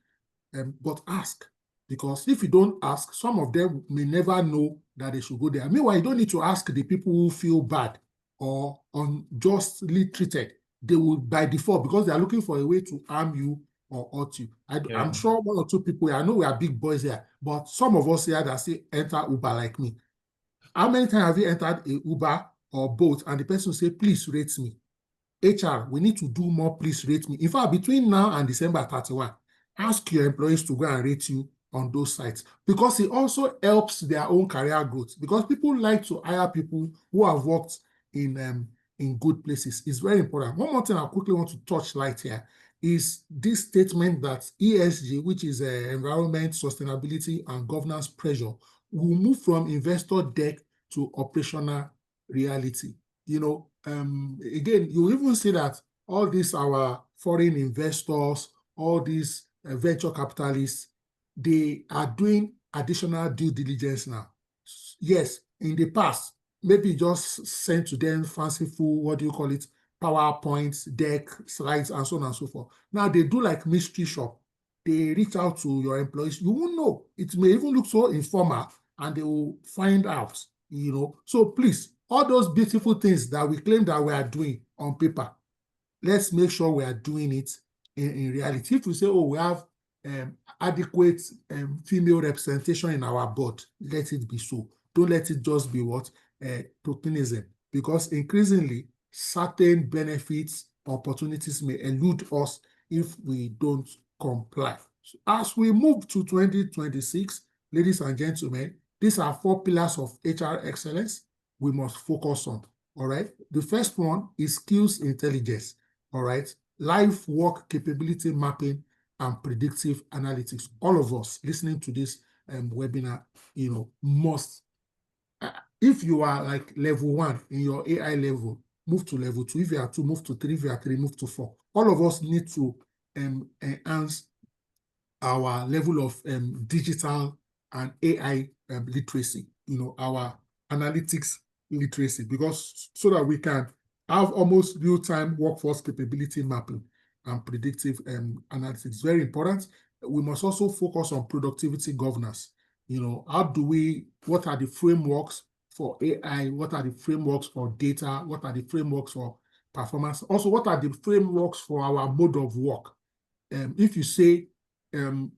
but ask. Because if you don't ask, some of them may never know that they should go there. Meanwhile, you don't need to ask the people who feel bad or unjustly treated. They will, by default, because they are looking for a way to harm you or hurt you. I'm sure one or two people, I know we are big boys here, but some of us here that say enter Uber like me. How many times have you entered a Uber or Bolt and the person say, please rate me? HR, we need to do more, please rate me. In fact, between now and December 31, ask your employees to go and rate you on those sites, because it also helps their own career growth, because people like to hire people who have worked in good places. It's very important. One more thing I quickly want to touch light here is this statement that ESG, which is environment, sustainability, and governance pressure, will move from investor deck to operational reality. You know, again, you even see that all these our foreign investors, all these venture capitalists, they are doing additional due diligence now. Yes, in the past, maybe just send to them fanciful, what do you call it, PowerPoints, deck, slides, and so on and so forth. Now they do like mystery shop. They reach out to your employees. You won't know. It may even look so informal, and they will find out, you know. So please, all those beautiful things that we claim that we are doing on paper, let's make sure we are doing it in reality. If we say, oh, we have adequate female representation in our board, let it be so. Don't let it just be what? Tokenism. Because increasingly, certain benefits, opportunities may elude us if we don't comply. So as we move to 2026, ladies and gentlemen, these are 4 pillars of HR excellence we must focus on. All right. The first one is skills intelligence. All right. Life work capability mapping and predictive analytics. All of us listening to this webinar, must, if you are like level 1 in your AI level, move to level 2. If you are 2, move to 3. If you are 3, move to 4. All of us need to enhance our level of digital and AI literacy, our analytics literacy, because so that we can have almost real-time workforce capability mapping and predictive analytics. Very important. We must also focus on productivity governance. What are the frameworks for AI? What are the frameworks for data? What are the frameworks for performance? Also, what are the frameworks for our mode of work? If you say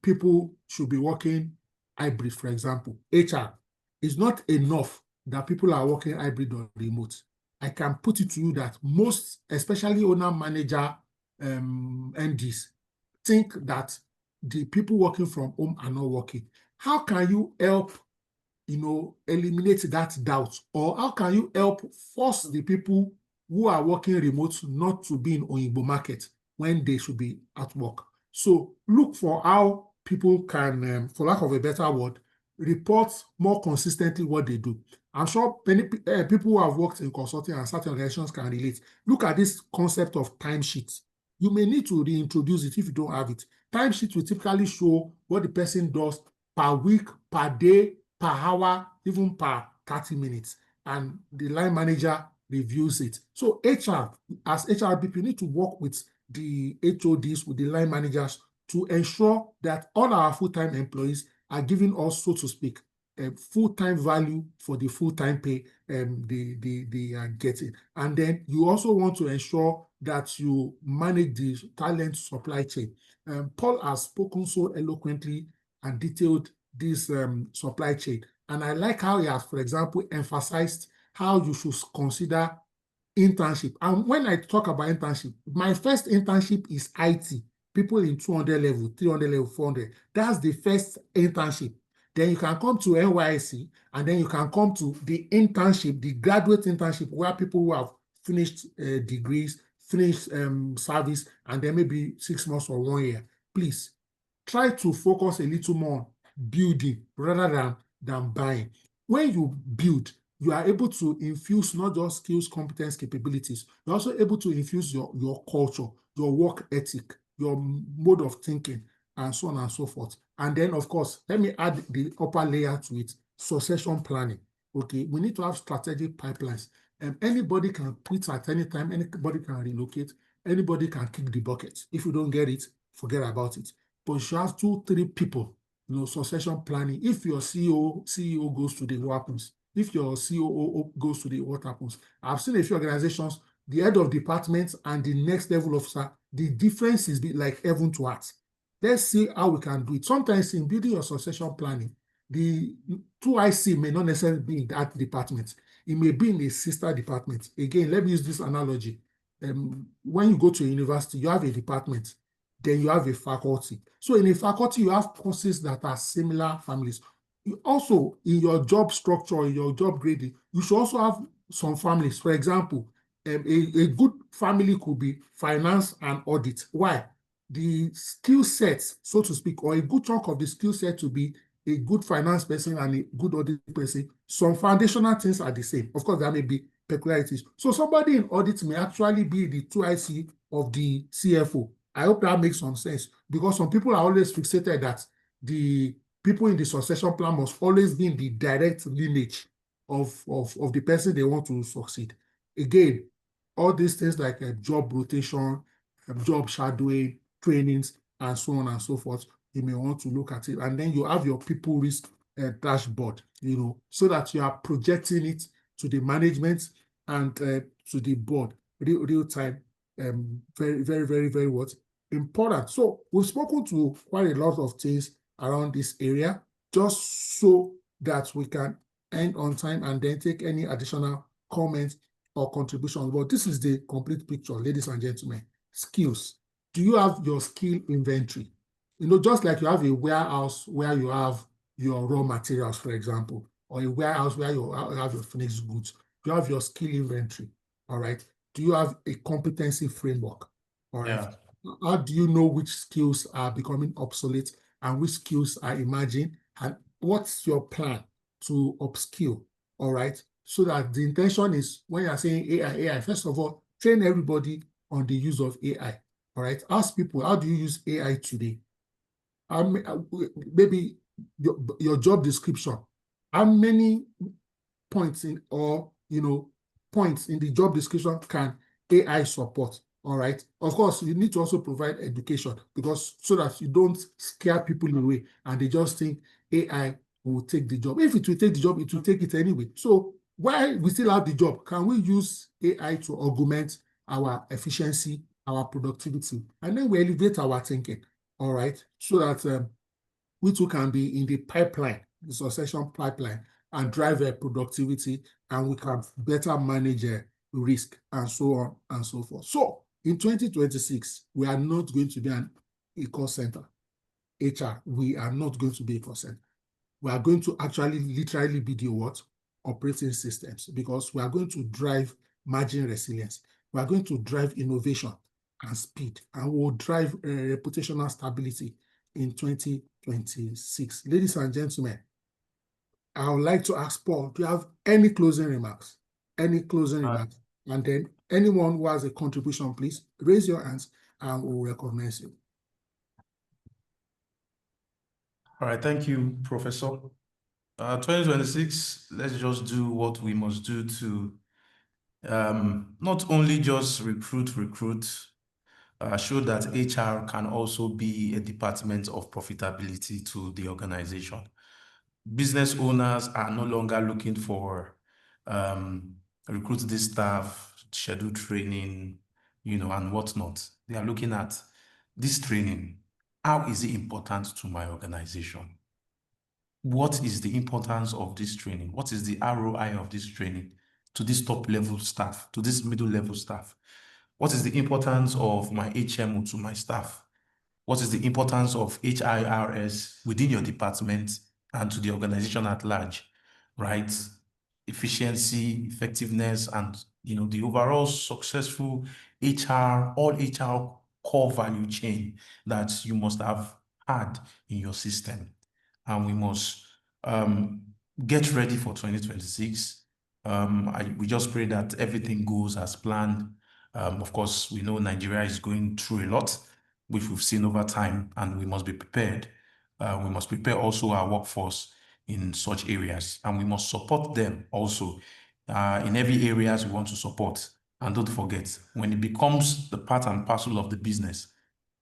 people should be working hybrid, for example, HR, it's not enough that people are working hybrid or remote. I can put it to you that most, especially owner manager MDs, think that the people working from home are not working. How can you help, eliminate that doubt? Or how can you help force the people who are working remote not to be in Oyinbo market when they should be at work? So look for how people can, for lack of a better word, report more consistently what they do. I'm sure many people who have worked in consulting and certain organizations can relate. Look at this concept of timesheets. You may need to reintroduce it if you don't have it. Timesheets will typically show what the person does per week, per day, per hour, even per 30 minutes. And the line manager reviews it. So HR, as HRBP, you need to work with the HODs, with the line managers, to ensure that all our full-time employees are giving us, so to speak, full-time value for the full-time pay they are getting. And then you also want to ensure that you manage the talent supply chain. Paul has spoken so eloquently and detailed this supply chain. And I like how he has, for example, emphasized how you should consider internship. And when I talk about internship, my first internship is IT. People in 200 level, 300 level, 400. That's the first internship. Then you can come to NYSC, and then you can come to the internship, the graduate internship, where people who have finished degrees, finished service, and then maybe 6 months or 1 year. Please try to focus a little more on building rather than buying. When you build, you are able to infuse not just skills, competence, capabilities. You're also able to infuse your culture, your work ethic, your mode of thinking, and so on and so forth. And then, of course, let me add the upper layer to it, succession planning. Okay, we need to have strategic pipelines. Anybody can quit at any time, anybody can relocate, anybody can kick the bucket. If you don't get it, forget about it. But you should have 2-3 people, succession planning. If your CEO goes today, what happens? If your COO goes today, what happens? I've seen a few organizations, the head of department and the next level officer, the difference is like heaven to earth. Let's see how we can do it. Sometimes in building your succession planning, the 2IC may not necessarily be in that department. It may be in a sister department. Again, let me use this analogy. When you go to a university, you have a department, then you have a faculty. So in a faculty, you have courses that are similar families. Also, in your job structure, in your job grading, you should also have some families. For example, a good family could be finance and audit. Why? The skill sets, so to speak, or a good chunk of the skill set to be a good finance person and a good audit person. Some foundational things are the same. Of course, there may be peculiarities. So somebody in audit may actually be the 2IC of the CFO. I hope that makes some sense, because some people are always fixated that the people in the succession plan must always be in the direct lineage of the person they want to succeed. Again, all these things like job rotation, job shadowing, trainings, and so on and so forth, you may want to look at it. And then you have your people risk dashboard, so that you are projecting it to the management and to the board real time. Very, very, very, very important. So we've spoken to quite a lot of things around this area, just so that we can end on time and then take any additional comments or contributions. But this is the complete picture, ladies and gentlemen. Skills. Do you have your skill inventory? Just like you have a warehouse where you have your raw materials, for example, or a warehouse where you have your finished goods. You have your skill inventory, all right? Do you have a competency framework, all right? Yeah. How do you know which skills are becoming obsolete and which skills are emerging? And what's your plan to upskill? All right. So that the intention is when you're saying AI, first of all, train everybody on the use of AI. All right. Ask people, how do you use AI today? Maybe your job description. How many points in points in the job description can AI support? All right. Of course, you need to also provide education because so that you don't scare people away and they just think AI will take the job. If it will take the job, it will take it anyway. So while we still have the job, can we use AI to augment our efficiency, our productivity, and then we elevate our thinking? All right. So that we too can be in the pipeline, the succession pipeline, and drive productivity, and we can better manage risk and so on and so forth. So in 2026, we are not going to be a call center. HR, we are not going to be a call center. We are going to actually literally be the what? Operating systems, because we are going to drive margin resilience. We are going to drive innovation and speed, and we'll drive reputational stability in 2026. Ladies and gentlemen, I would like to ask Paul, do you have any closing remarks? Any closing remarks? And then anyone who has a contribution, please raise your hands and we'll recognize you. All right, thank you, Professor. 2026, let's just do what we must do to not only just recruit, show that HR can also be a department of profitability to the organization. Business owners are no longer looking for recruit this staff, schedule training, and whatnot. They are looking at this training. How is it important to my organization? What is the importance of this training? What is the ROI of this training to this top level staff, to this middle level staff? What is the importance of my HMO to my staff? What is the importance of HIRS within your department and to the organization at large, right? Efficiency, effectiveness, and the overall successful HR, all HR core value chain that you must have had in your system. And we must get ready for 2026. We just pray that everything goes as planned. Of course, we know Nigeria is going through a lot, which we've seen over time, and we must be prepared. We must prepare also our workforce in such areas, and we must support them also in every areas we want to support. And don't forget, when it becomes the part and parcel of the business,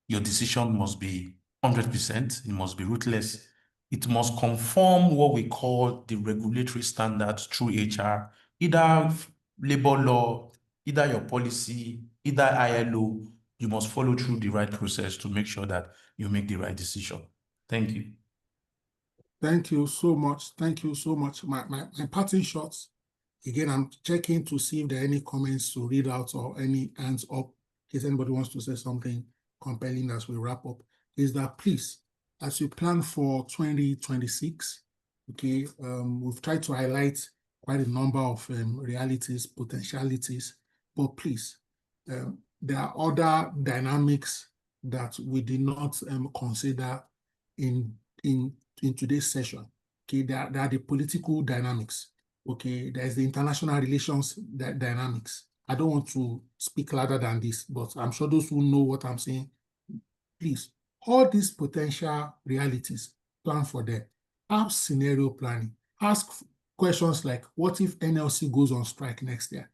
your decision must be 100%. It must be ruthless. It must conform what we call the regulatory standards through HR, either labor law, either your policy, either ILO. You must follow through the right process to make sure that you make the right decision. Thank you. Thank you so much. Thank you so much. My parting shots. Again, I'm checking to see if there are any comments to read out or any hands up in case anybody wants to say something compelling as we wrap up. Is that please, as you plan for 2026, okay, we've tried to highlight quite a number of realities, potentialities, but please, there are other dynamics that we did not consider in today's session. Okay, there are the political dynamics. Okay, there's the international relations dynamics. I don't want to speak louder than this, but I'm sure those who know what I'm saying, please, all these potential realities, plan for them. Have scenario planning. Ask questions like, what if NLC goes on strike next year?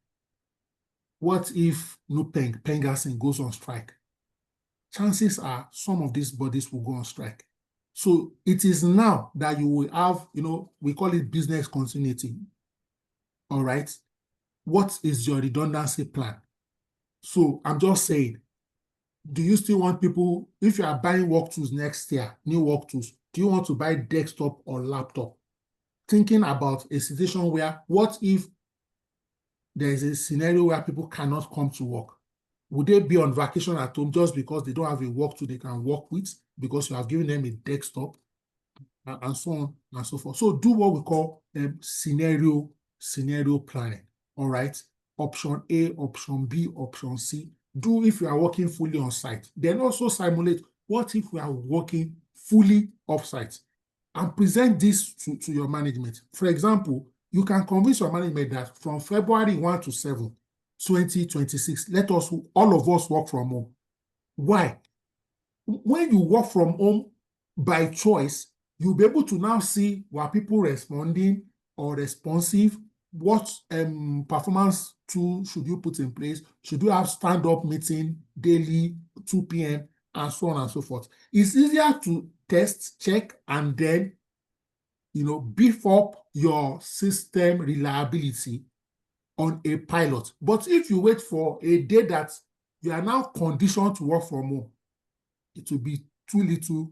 What if Pengassin goes on strike? Chances are some of these bodies will go on strike. So it is now that you will have, we call it business continuity. All right. What is your redundancy plan? So I'm just saying, do you still want people, if you are buying work tools next year, new work tools, do you want to buy desktop or laptop? Thinking about a situation where, what if there is a scenario where people cannot come to work? Would they be on vacation at home just because they don't have a work tool they can work with because you have given them a desktop and so on and so forth? So do what we call scenario planning. All right. Option A, option B, option C, do if you are working fully on site. Then also simulate what if we are working fully off site, and present this to your management. For example, you can convince your management that from February 1 to 7, 2026, let us, all of us, work from home. Why? When you work from home by choice, you'll be able to now see were people responding or responsive, what performance tool should you put in place, should you have stand-up meeting daily, 2 p.m., and so on and so forth. It's easier to test, check, and then beef up your system reliability on a pilot. But if you wait for a day that you are now conditioned to work from home, it will be too little,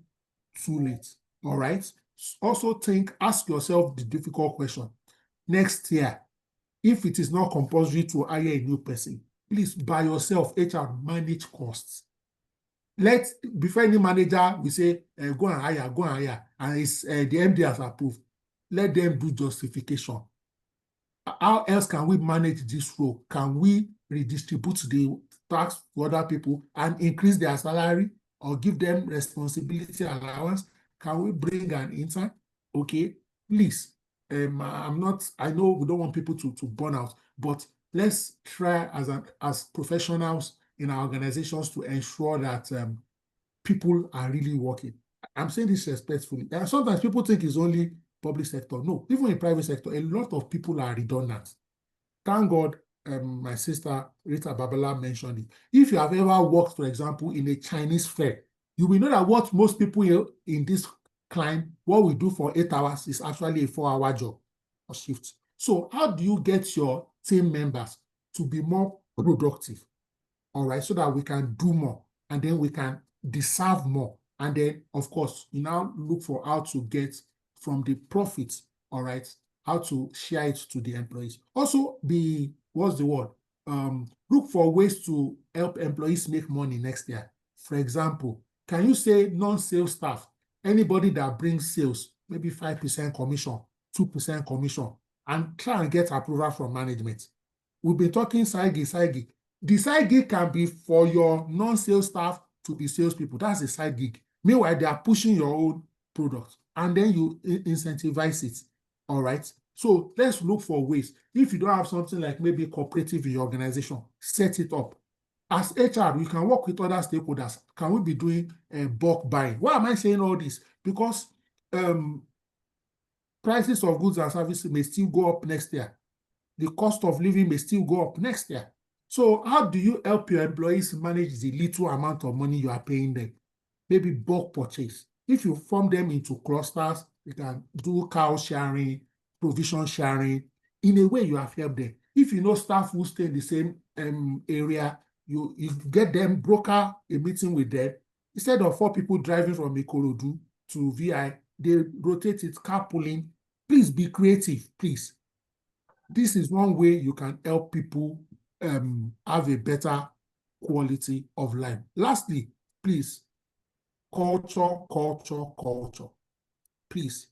too late. All right. Also ask yourself the difficult question. Next year, if it is not compulsory to hire a new person, please, by yourself, HR, manage costs. Before any manager we say, go and hire, and it's the MD has approved, let them do justification. How else can we manage this role? Can we redistribute the tax to other people and increase their salary or give them responsibility allowance? Can we bring an intern? Okay, please. I know we don't want people to burn out, but let's try as professionals in our organizations to ensure that people are really working. I'm saying this respectfully. And sometimes people think it's only public sector. No, even in private sector, a lot of people are redundant. Thank God, my sister Rita Babala mentioned it. If you have ever worked, for example, in a Chinese fair, you will know that what most people here in this climb, what we do for 8 hours is actually a 4-hour job or shift. So how do you get your team members to be more productive? All right, so that we can do more and then we can deserve more. And then, of course, you now look for how to get from the profits, all right, how to share it to the employees. Also, look for ways to help employees make money next year. For example, can you say non-sales staff, anybody that brings sales, maybe 5% commission, 2% commission, and try and get approval from management? We've been talking side gig. The side gig can be for your non-sales staff to be salespeople. That's a side gig. Meanwhile, they are pushing your own product, and then you incentivize it. All right. So let's look for ways. If you don't have something like maybe cooperative in your organization, set it up. As HR, we can work with other stakeholders. Can we be doing bulk buying? Why am I saying all this? Because prices of goods and services may still go up next year. The cost of living may still go up next year. So how do you help your employees manage the little amount of money you are paying them? Maybe bulk purchase. If you form them into clusters, you can do cow sharing, provision sharing. In a way, you have helped them. If you know staff who stay in the same area, you get them, broker a meeting with them. Instead of 4 people driving from Ikorodu to VI, they rotate it, carpooling. Please be creative, please. This is one way you can help people have a better quality of life. Lastly, please, culture. Please,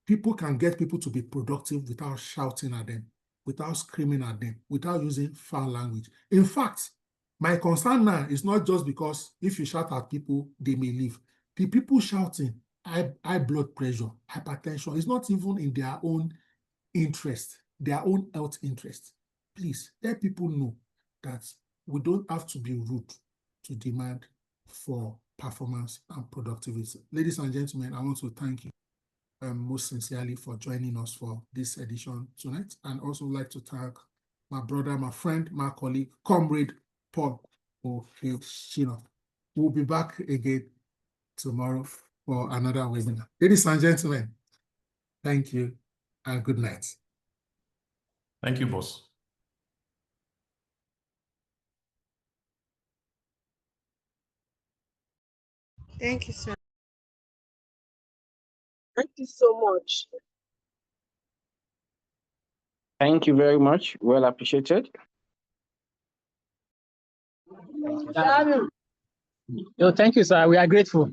people can get people to be productive without shouting at them, without screaming at them, without using foul language. In fact, my concern now is not just because if you shout at people, they may leave. The people shouting, high blood pressure, hypertension, is not even in their own interest, their own health interest. Please let people know that we don't have to be rude to demand for performance and productivity. Ladies and gentlemen, I want to thank you most sincerely for joining us for this edition tonight, and also like to thank my brother, my friend, my colleague, comrade Paul Oshino. We'll be back again tomorrow for another webinar. Ladies and gentlemen, thank you and good night. Thank you, boss. Thank you, sir. Thank you so much. Thank you very much. Well appreciated. No, thank you, sir. We are grateful.